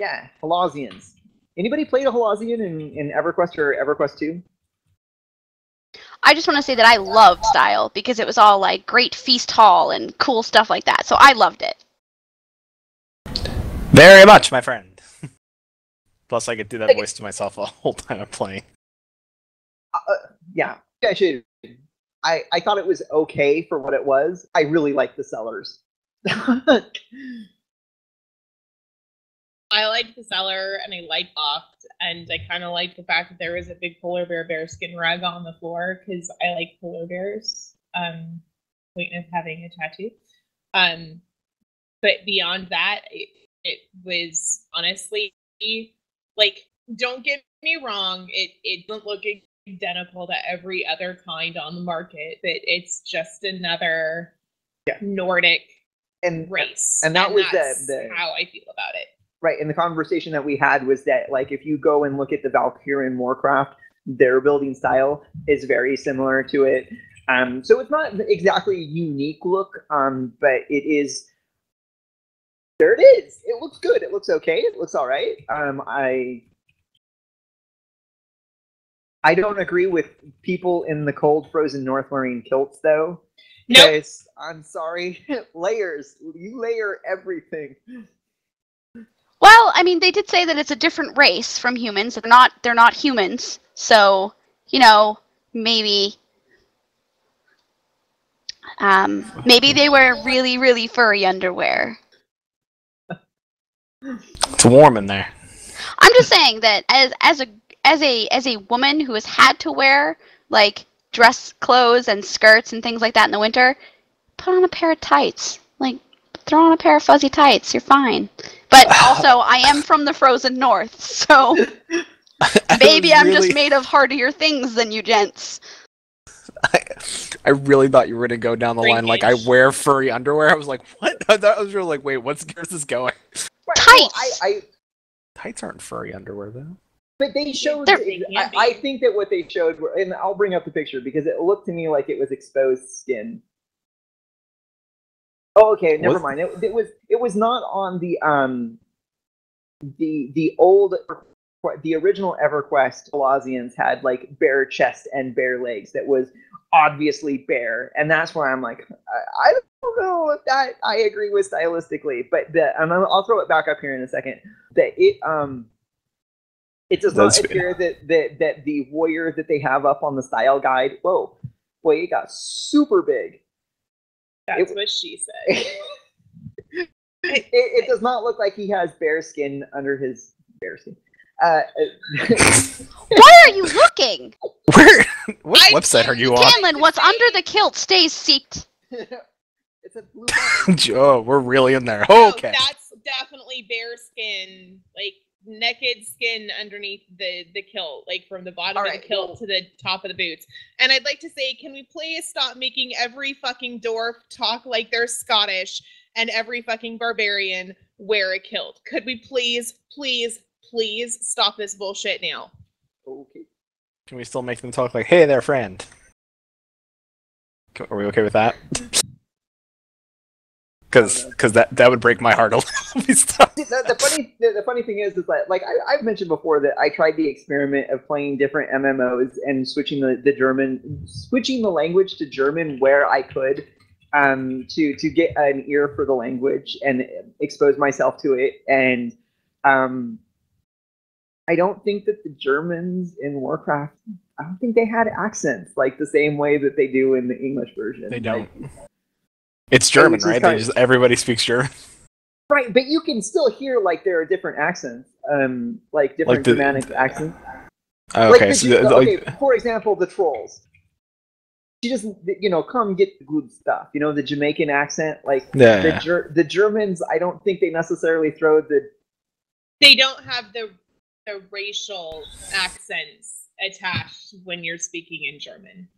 yeah, Halasians. Anybody played a Halasian in EverQuest or EverQuest 2? I just want to say that I loved style because it was all like great feast hall and cool stuff like that. So I loved it. Very much, my friend. Plus, I could do that voice to myself the whole time I'm playing. Yeah, I should. I thought it was okay for what it was. I really liked the cellars. I liked the cellar and I liked Oft, and I kind of liked the fact that there was a big polar bear skin rug on the floor because I like polar bears. Point of having a tattoo. But beyond that, it was honestly like, don't get me wrong, it doesn't look identical to every other kind on the market, but it's just another Nordic race, and that was that's the how I feel about it. Right, and the conversation that we had was that, like, if you go and look at the Valkyrian Warcraft, their building style is very similar to it. So it's not exactly a unique look, but it is. There it is. It looks good. It looks okay. It looks all right. I don't agree with people in the cold, frozen north wearing kilts, though. Nope. Because, I'm sorry, layers. You layer everything. Well, I mean, they did say that it's a different race from humans. They're not humans. So, you know, maybe they wear really, really furry underwear. It's warm in there. I'm just saying that as a woman who has had to wear like dress clothes and skirts and things like that in the winter, put on a pair of tights. Like, throw on a pair of fuzzy tights. You're fine. But also, I am from the frozen north, so maybe I'm just made of hardier things than you gents. I really thought you were going to go down the line like, I wear furry underwear. I was like, what? I was really like, wait, where's this going? Tights! Tights aren't furry underwear, though. But they showed. I think that what they showed were, and I'll bring up the picture because it looked to me like it was exposed skin. Oh, okay, never mind. It was not on the original EverQuest. Halasians had like bare chest and bare legs that was obviously bare, and that's why I'm like, I don't know if that I agree with stylistically, but I'll throw it back up here in a second. That it does not appear that the warrior that they have up on the style guide. Whoa, boy, it got super big. That's what she said. It does not look like he has bare skin under his bare skin. Why are you looking? What website are you on? Canlin, what's under the kilt stays secret. It's a blue. Oh, we're really in there. Okay. No, that's definitely bare skin, like naked skin underneath the kilt, like from the bottom of the kilt to the top of the boots. And I'd like to say, can we please stop making every fucking dwarf talk like they're Scottish and every fucking barbarian wear a kilt? Could we please stop this bullshit now? Okay. Can we still make them talk like, hey there, friend? Are we okay with that? Because that would break my heart a little. The funny thing is that, like I've mentioned before, that I tried the experiment of playing different MMOs and switching the language to German where I could, to get an ear for the language and expose myself to it. And I don't think that the Germans in Warcraft, I don't think they had accents like the same way that they do in the English version. They don't. It's German, right? Everybody speaks German. Right, but you can still hear like there are different accents, like different Germanic accents. Okay, for example, the trolls. she just, come get the good stuff. The Jamaican accent, like Yeah. the Germans. I don't think they necessarily throw the. They don't have the racial accents attached when you're speaking in German.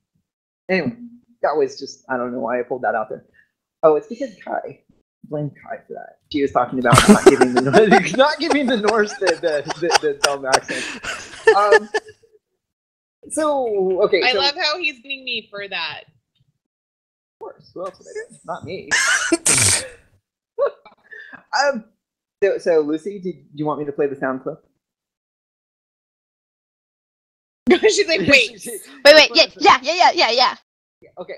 Anyway, that was just, I don't know why I pulled that out there. Oh, it's because Kai. Blame Kai for that. She was talking about not giving the Norse the dumb accent. So, okay. I love how he's getting me for that. Of course. Who else would I do? Not me. So Lucy, do you want me to play the sound clip? She's like, wait. Wait. Yeah. Okay.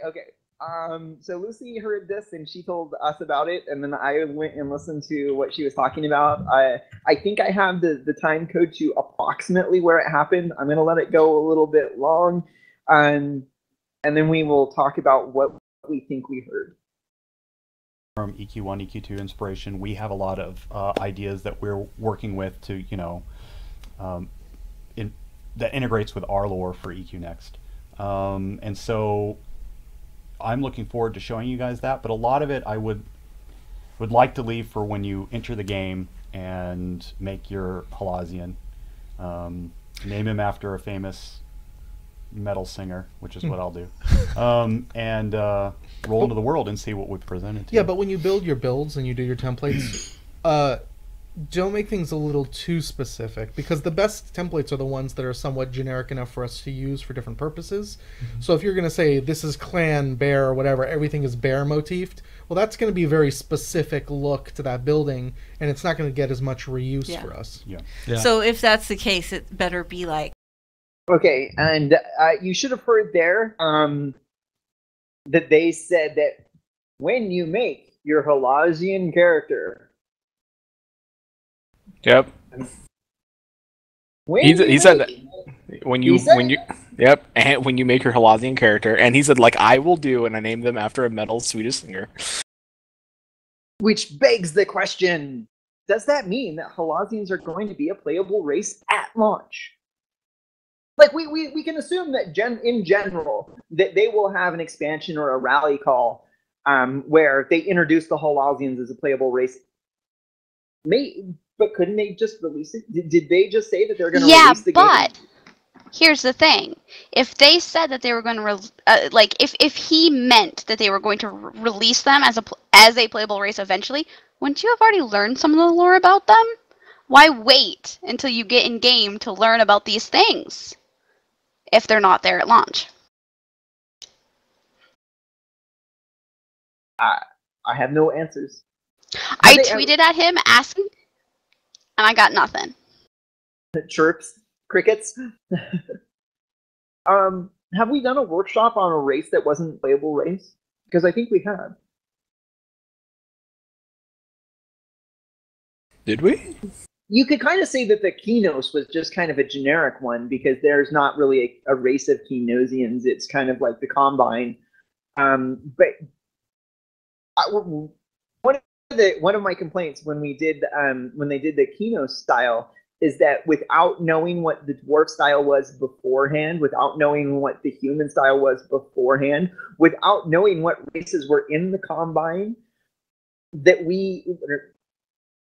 So Lucy heard this and she told us about it, and then I went and listened to what she was talking about. I think I have the time code to approximately where it happened. I'm gonna let it go a little bit long, and then we will talk about what we think we heard. From EQ1, EQ2 inspiration, we have a lot of ideas that we're working with to, that integrates with our lore for EQ Next. And so I'm looking forward to showing you guys that, but a lot of it I would like to leave for when you enter the game and make your Halasian. Name him after a famous metal singer, which is what I'll do. And roll into the world and see what we've presented to you. Yeah, but when you build your builds and you do your templates, don't make things a little too specific, because the best templates are the ones that are somewhat generic enough for us to use for different purposes. So if you're going to say this is clan, bear, or whatever, everything is bear motifed, well, that's going to be a very specific look to that building, and it's not going to get as much reuse for us. Yeah. So if that's the case, it better be like... Okay, and you should have heard there that they said that when you make your Halasian character... Yep. He said that when you make your Halasian character, and he said, like, I will do, and I named them after a metal Swedish singer. Which begs the question, does that mean that Halasians are going to be a playable race at launch? Like, we can assume that in general that they will have an expansion or a rally call where they introduce the Halasians as a playable race. But couldn't they just release it? Did they just say that they're going to release the game? Yeah, but here's the thing. If they said that they were going to, if he meant that they were going to release them as a playable race eventually, wouldn't you have already learned some of the lore about them? Why wait until you get in game to learn about these things if they're not there at launch? I have no answers. I tweeted at him asking, and I got nothing. Chirps, crickets. Have we done a workshop on a race that wasn't a playable race? Because I think we have. Did we? You could kind of say that the Kinos was just kind of a generic one, because there's not really a race of Kinosians. It's kind of like the Combine. But one of my complaints when they did the Kino style is that without knowing what the dwarf style was beforehand, without knowing what the human style was beforehand, without knowing what races were in the Combine, that we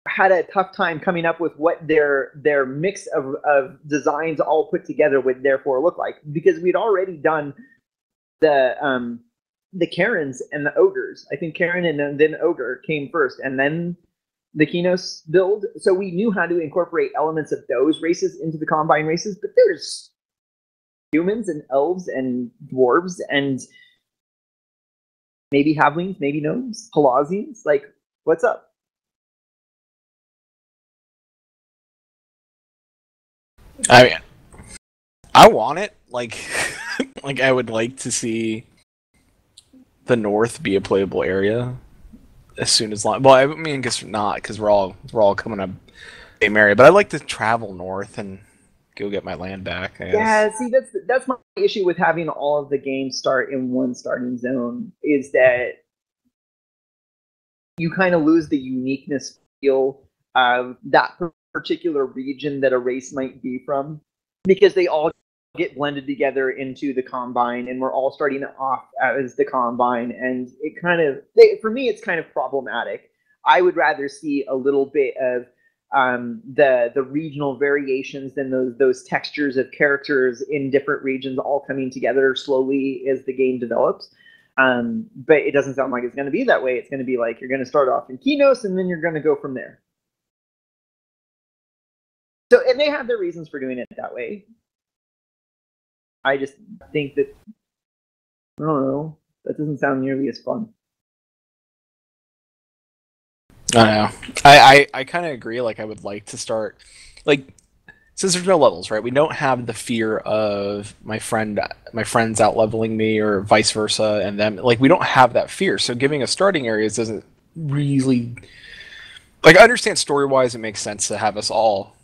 had a tough time coming up with what their mix of designs all put together would therefore look like, because we'd already done the Karens and the Ogres. I think Karen and then Ogre came first, and then the Kinos build. So we knew how to incorporate elements of those races into the Combine races, but there's humans and elves and dwarves and maybe halflings, maybe gnomes, Halasians. Like, what's up? I mean, I want it. Like, like I would like to see the North be a playable area as soon as long. Well, I mean, I guess not, because we're all coming up same area. But I'd like to travel north and go get my land back. I guess. Yeah, see, that's my issue with having all of the games start in one starting zone, is that you kind of lose the uniqueness feel of that particular region that a race might be from, because they all get blended together into the Combine, and we're all starting off as the Combine, and it kind of, for me, it's kind of problematic. I would rather see a little bit of the regional variations than those textures of characters in different regions all coming together slowly as the game develops. But it doesn't sound like it's going to be that way. It's going to be like you're going to start off in Kinos, and then you're going to go from there. So, and they have their reasons for doing it that way. I just think that, I don't know, that doesn't sound nearly as fun. I know. I kind of agree. Like, I would like to start, like, since there's no levels, right? We don't have the fear of my friends out leveling me or vice versa, and them. Like, we don't have that fear. So giving us starting areas doesn't really, like, I understand story wise it makes sense to have us all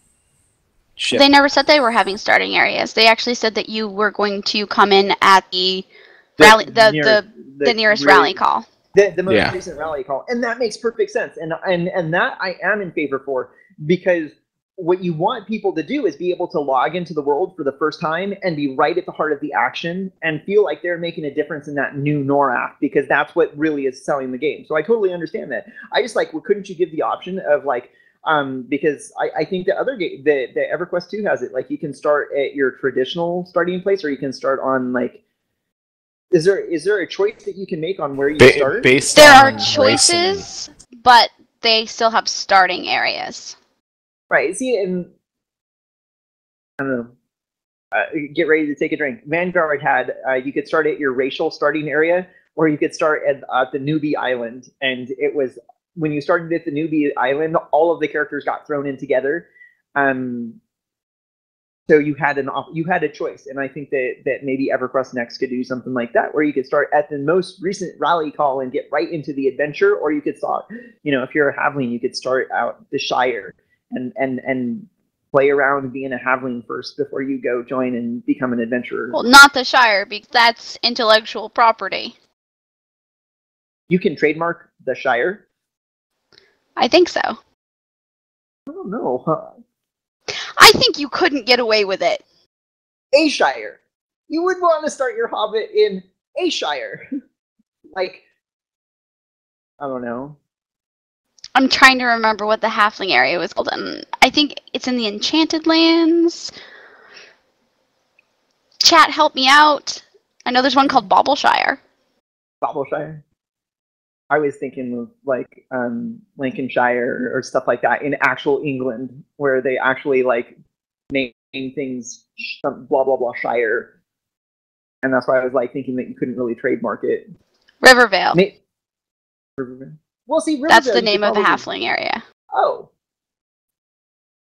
ship. They never said they were having starting areas. They actually said that you were going to come in at the rally, the nearest rally call. The most recent rally call, and that makes perfect sense, and that I am in favor for, because what you want people to do is be able to log into the world for the first time and be right at the heart of the action and feel like they're making a difference in that new NORAD, because that's what really is selling the game. So I totally understand that. I just like, well, couldn't you give the option of like, because I think the other game, the EverQuest 2 has it, like you can start at your traditional starting place, or you can start on like, is there a choice that you can make on where you start? There are choices, but they still have starting areas. Right. See, and I don't know. Get ready to take a drink. Vanguard had you could start at your racial starting area, or you could start at the newbie island, and it was when you started at the newbie island, all of the characters got thrown in together. So you had a choice, and I think that maybe EverQuest Next could do something like that, where you could start at the most recent rally call and get right into the adventure, or you could start, if you're a Halfling, you could start out the Shire and play around being a Halfling first before you go join and become an adventurer. Well, not the Shire, because that's intellectual property. You can trademark the Shire? I think so. I don't know. I think you couldn't get away with it. A Shire. You would want to start your Hobbit in a Shire. Like, I don't know. I'm trying to remember what the Halfling area was called. I think it's in the Enchanted Lands. Chat, help me out. I know there's one called Baubleshire. Baubleshire? I was thinking of like Lincolnshire or stuff like that in actual England, where they actually like name things blah blah blah Shire, and that's why I was like thinking that you couldn't really trademark it. Rivervale. Rivervale. Well, see, Rivervale, that's the name of the Halfling area. Oh,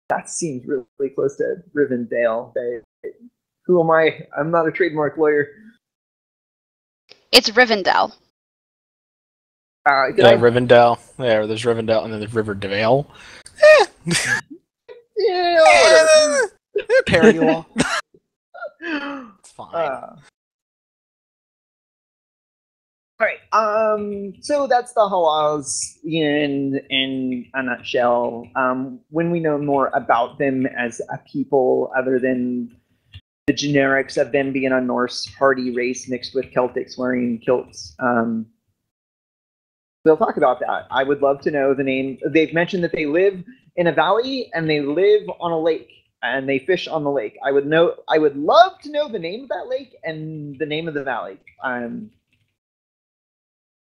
that seems really close to Rivendell. Who am I? I'm not a trademark lawyer. It's Rivendell. Rivendell. Yeah, there's Rivendell, and then there's Riverdale. Yeah, whatever. Parody law. It's fine. All right. So that's the Halas in a nutshell. When we know more about them as a people, other than the generics of them being a Norse hardy race mixed with Celtics wearing kilts, we'll talk about that. I would love to know the name. They've mentioned that they live in a valley and they live on a lake and they fish on the lake. I would love to know the name of that lake and the name of the valley.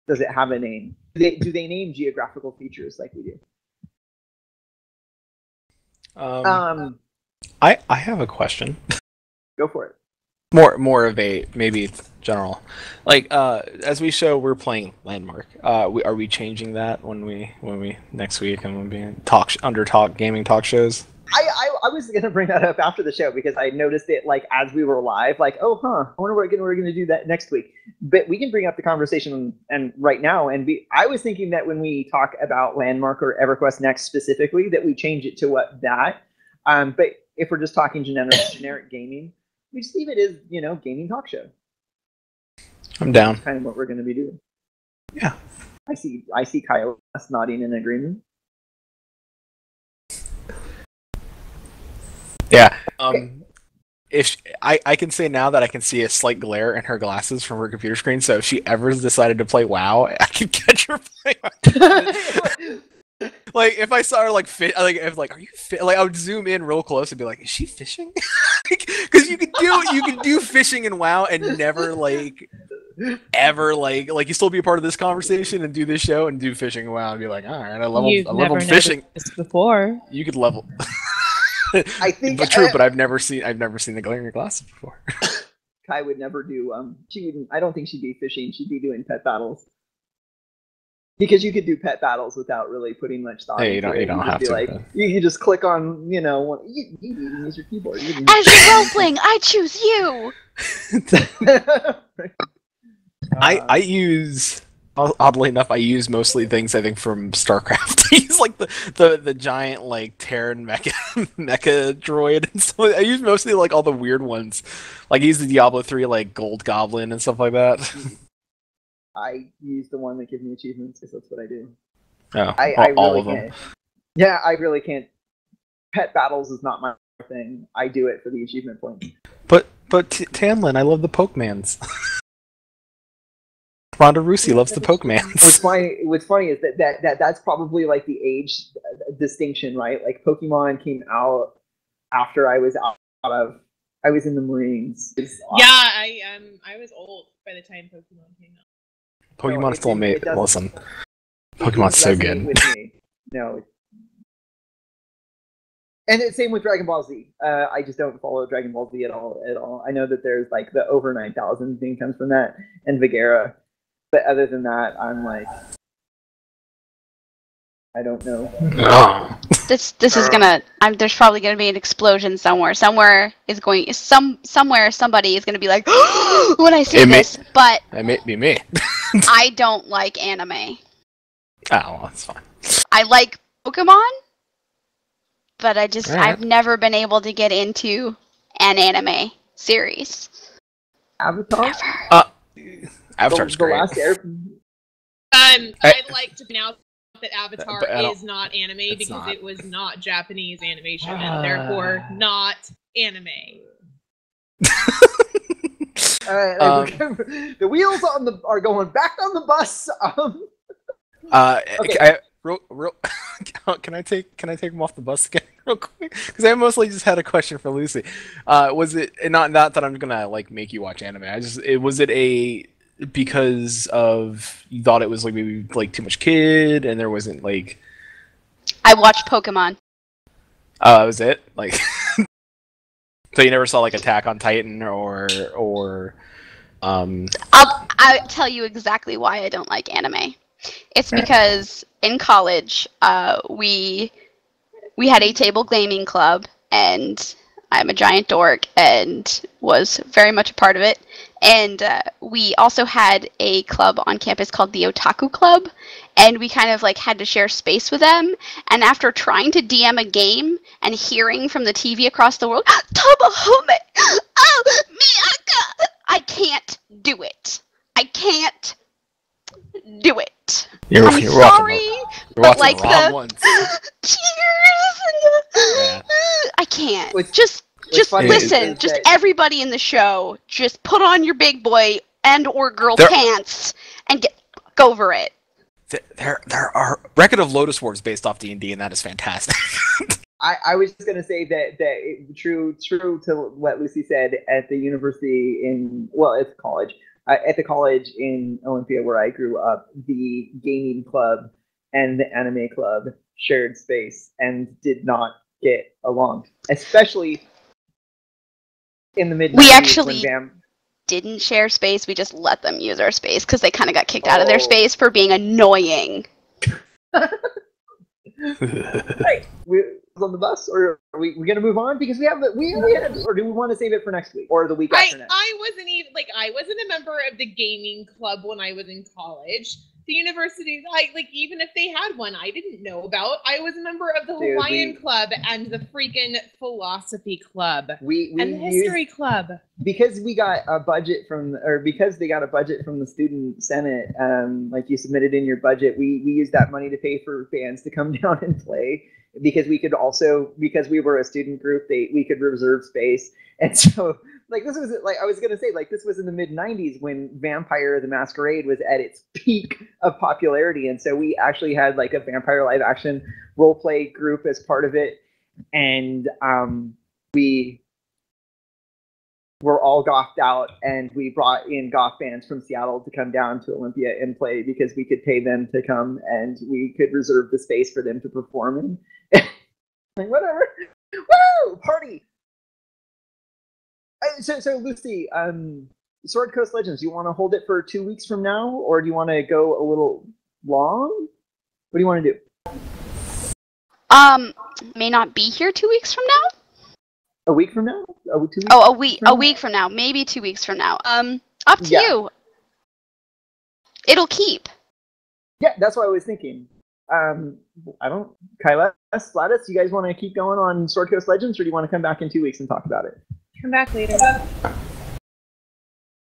Does it have a name? Do they name geographical features like we do? I have a question. Go for it. More of a maybe general, like as we show, we're playing Landmark. Are we changing that when we next week and when we gaming talk shows? I was gonna bring that up after the show because I noticed it like as we were live, like I wonder what we're gonna do that next week. But we can bring up the conversation and right now I was thinking that when we talk about Landmark or EverQuest Next specifically, that we change it to that. But if we're just talking generic gaming, we just leave it as gaming talk show. I'm down. That's kind of what we're gonna be doing. Yeah. I see Kyle nodding in agreement. Yeah. Okay. I can say now that I can see a slight glare in her glasses from her computer screen, so if she ever decided to play WoW, I can catch her playing. Like if I saw her like if are you like I would zoom in real close and be like, is she fishing? Because you can do fishing in WoW and never ever you still be a part of this conversation and do this show and do fishing in WoW and be like, all right, I leveled fishing before. You could level. I think, but true, but I've never seen the glare in your glasses before. Kai would never do. She wouldn't. I don't think she'd be fishing. She'd be doing pet battles. Because you could do pet battles without really putting much thought. Hey, you don't have to. Like, you can just click on, you can use your keyboard. As you're role playing, I choose you. I use, oddly enough, I use mostly things I think from StarCraft. I use like the giant Terran mecha droid and stuff. I use mostly all the weird ones. Like I use the Diablo 3 Gold Goblin and stuff like that. I use the one that gives me achievements because that's what I do. Oh, I all really of them. can't. Yeah, I really can't. Pet battles is not my thing. I do it for the achievement points. But Tanlin, I love the Pokemans. Rhonda Rousey loves the Pokemans. What's funny is that's probably the age distinction, right? Like Pokemon came out after I was I was in the Marines. Yeah, I was old by the time Pokemon came out. Pokemon still made. Listen, Pokemon's so good. With me. No. And it's same with Dragon Ball Z. I just don't follow Dragon Ball Z at all. I know that there's the over 9,000 thing comes from that, and Vigera. But other than that, I'm I don't know. Oh. This is gonna. There's probably gonna be an explosion somewhere. Somewhere somebody is gonna be like, when I see this. But it may be me. I don't like anime. Oh, well, that's fine. I like Pokemon, but Right. I've never been able to get into an anime series. Avatar. Avatar's the great. Last Air. I'd like to point out that Avatar is not anime because not. it was not Japanese animation and therefore not anime. The wheels are going back on the bus. Okay. Can I take them off the bus again real quick? Because I mostly just had a question for Lucy. Was it not that I'm gonna make you watch anime? Was it because of you thought it was maybe too much kid and there wasn't I watched Pokemon. That was it? So you never saw Attack on Titan or I'll tell you exactly why I don't like anime. It's because in college, we had a table gaming club, and I'm a giant dork and was very much a part of it. And we also had a club on campus called the Otaku Club, and we kind of had to share space with them. And after trying to DM a game and hearing from the TV across the world, Tomohome, oh, Miyaka, I can't do it. I can't do it. I'm sorry, but the tears. Yeah. I can't. Just listen. Just everybody in the show, just put on your big boy and or girl pants and go over it. There are Record of Lotus Wars based off D&D, and that is fantastic. I was just gonna say that true to what Lucy said at the university it's college. At the college in Olympia where I grew up, the gaming club and the anime club shared space and did not get along, especially in the mid-90s. We actually didn't share space. We just let them use our space because they kind of got kicked out of their space for being annoying. Right. We're on the bus, or are we gonna move on because we had, or do we want to save it for next week or the week after next? I wasn't a member of the gaming club when I was in college. The university, even if they had one, I didn't know about. I was a member of the Hawaiian Club and the freaking Philosophy Club and the History Club. Because we got a budget because they got a budget from the student senate, you submitted in your budget, we used that money to pay for fans to come down and play because we could also, because we were a student group, we could reserve space. And so like this was like, I was going to say, like, this was in the mid 90s when Vampire the Masquerade was at its peak of popularity. And so we actually had like a vampire live action role play group as part of it. And we were all goffed out, and we brought in goth bands from Seattle to come down to Olympia and play because we could pay them to come and we could reserve the space for them to perform in. Like, whatever. Woo! Party! So Lucy, Sword Coast Legends, you want to hold it for 2 weeks from now, or do you want to go a little long? What do you want to do? May not be here 2 weeks from now. A week from now? 2 weeks? Oh, a week from now. Maybe 2 weeks from now. Up to you. It'll keep. Yeah, that's what I was thinking. Kyla, Flatus, you guys want to keep going on Sword Coast Legends, or do you want to come back in 2 weeks and talk about it? Come back later.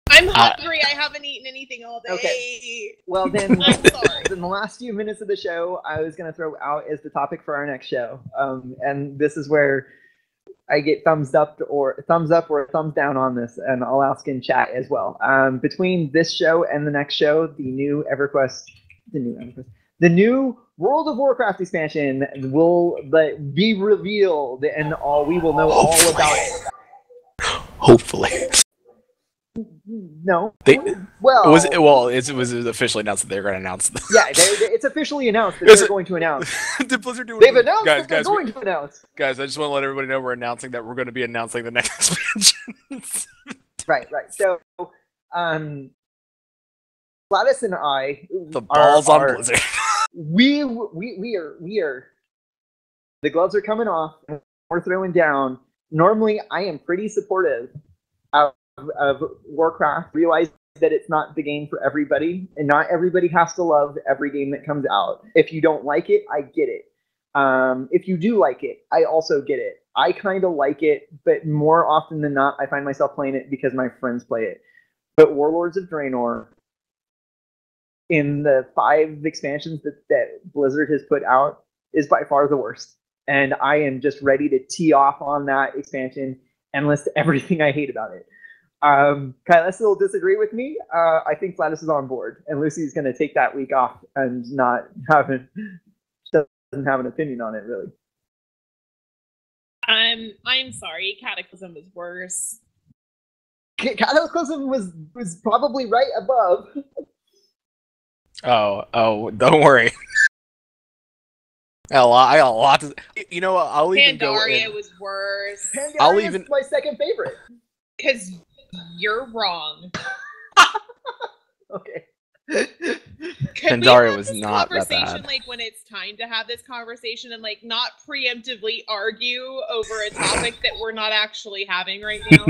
I'm hungry. I haven't eaten anything all day. Okay. Well, then, I'm sorry. in the last few minutes of the show, I was going to throw out as the topic for our next show. And this is where I get thumbs up or thumbs down on this, and I'll ask in chat as well. Between this show and the next show, the new World of Warcraft expansion will be revealed, and we will know all about it. Hopefully. No. It was officially announced that they're going to announce. Yeah, it's officially announced that they're going to announce. Did Blizzard do it? They've announced that they're going to announce. Guys, I just want to let everybody know we're announcing that we're going to be announcing the next expansion. Right. So, Gladys and I, the balls on Blizzard. We are. The gloves are coming off. We're throwing down. Normally, I am pretty supportive of Warcraft. Realize that it's not the game for everybody, and not everybody has to love every game that comes out. If you don't like it, I get it. If you do like it, I also get it. I kind of like it, but more often than not, I find myself playing it because my friends play it. But Warlords of Draenor, in the 5 expansions that Blizzard has put out, is by far the worst. And I am just ready to tee off on that expansion and list everything I hate about it. Kyla will disagree with me. I think Flatus is on board, and Lucy's going to take that week off and doesn't have an opinion on it, really. I'm sorry. Cataclysm was worse. Cataclysm was probably right above. Oh, don't worry. I got a lot to. You know what? I'll even go. Pandaria was worse. Pandaria is my second favorite. Because you're wrong. Okay. Pandaria was not that bad. Like when it's time to have this conversation, and like not preemptively argue over a topic that we're not actually having right now.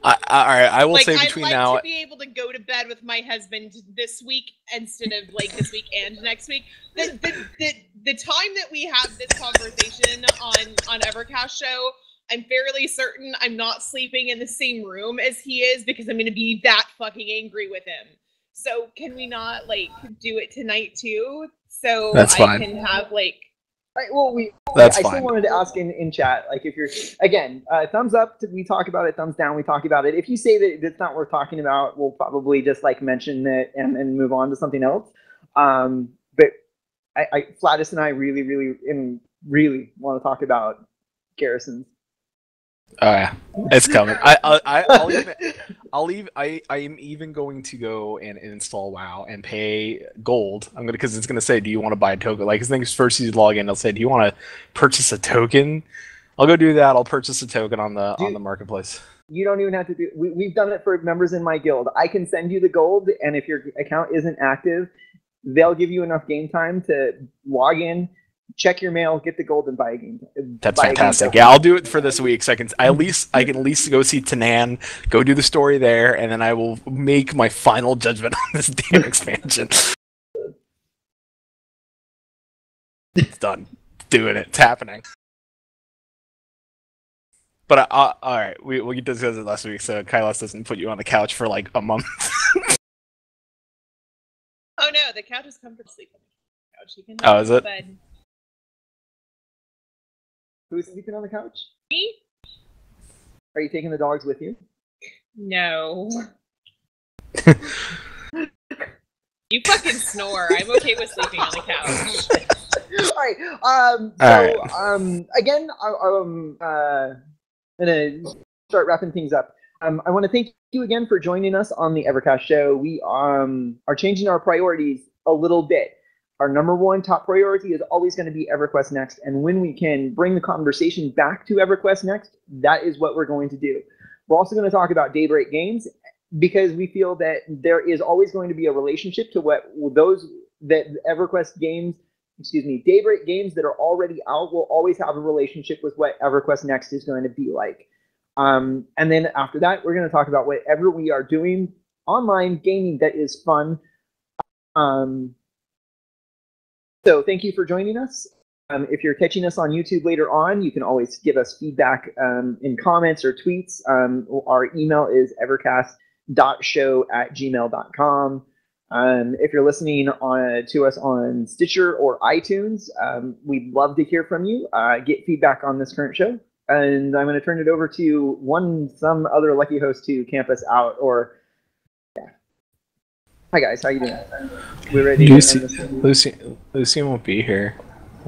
All right, I will say between I'd like now. to be able to go to bed with my husband this week instead of like this week and next week. The time that we have this conversation on EverCast show, I'm fairly certain I'm not sleeping in the same room as he is because I'm going to be that fucking angry with him. So can we not like do it tonight too? So That's fine. I can have like. Right, well, That's I fine. still wanted to ask in chat, like, if you're, again, thumbs up, we talk about it, thumbs down, we talk about it. If you say that it's not worth talking about, we'll probably just, like, mention it and move on to something else. But Flatus and I really want to talk about garrisons. Oh yeah, it's coming. I am even going to go and install WoW and pay gold. Because it's gonna say, do you want to buy a token? Like, I think first you log in, it'll say, do you want to purchase a token? I'll go do that. I'll purchase a token on the marketplace. You don't even have to do. We've done it for members in my guild. I can send you the gold, and if your account isn't active, they'll give you enough game time to log in, check your mail, get the gold, and buy a game. That's fantastic. Yeah, I'll do it for this week, so I can at least go see Tanan, go do the story there, and then I will make my final judgment on this damn expansion. It's done. Doing it. It's happening. But all right, we discussed it last week, so Kylos doesn't put you on the couch for like a month. Oh no, the couch is comfortable sleeping. Couch, you can is it? bed. Who's sleeping on the couch? Me? Are you taking the dogs with you? No. You fucking snore. I'm okay with sleeping on the couch. All right. Again, I'm gonna start wrapping things up. I want to thank you again for joining us on the EverCast show. We are changing our priorities a little bit. Our number one top priority is always going to be EverQuest Next, and when we can bring the conversation back to EverQuest Next, that is what we're going to do. We're also going to talk about Daybreak Games, because we feel that there is always going to be a relationship to what those that EverQuest games, Daybreak games that are already out will always have a relationship with what EverQuest Next is going to be like. And then after that, we're going to talk about whatever we are doing online gaming that is fun. So thank you for joining us. If you're catching us on YouTube later on, you can always give us feedback in comments or tweets. Our email is evercast.show@gmail.com. If you're listening to us on Stitcher or iTunes, we'd love to hear from you. Get feedback on this current show. And I'm going to turn it over to some other lucky host to camp us out. Hi guys, how you doing? We ready? Lucy won't be here.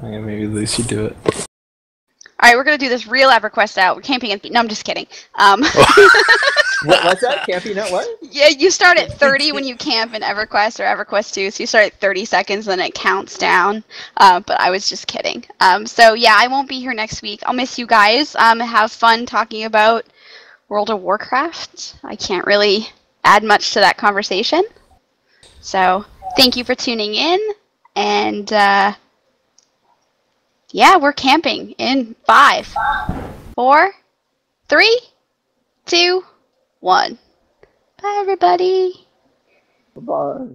Maybe Lucy do it. All right, we're gonna do this real EverQuest out. We're camping no, I'm just kidding. What's that? Camping at what? Yeah, you start at 30 when you camp in EverQuest or EverQuest 2, so you start at 30 seconds, then it counts down. But I was just kidding. So yeah, I won't be here next week. I'll miss you guys. Have fun talking about World of Warcraft. I can't really add much to that conversation. So thank you for tuning in, and yeah, we're camping in 5, 4, 3, 2, 1. Bye, everybody. Bye-bye.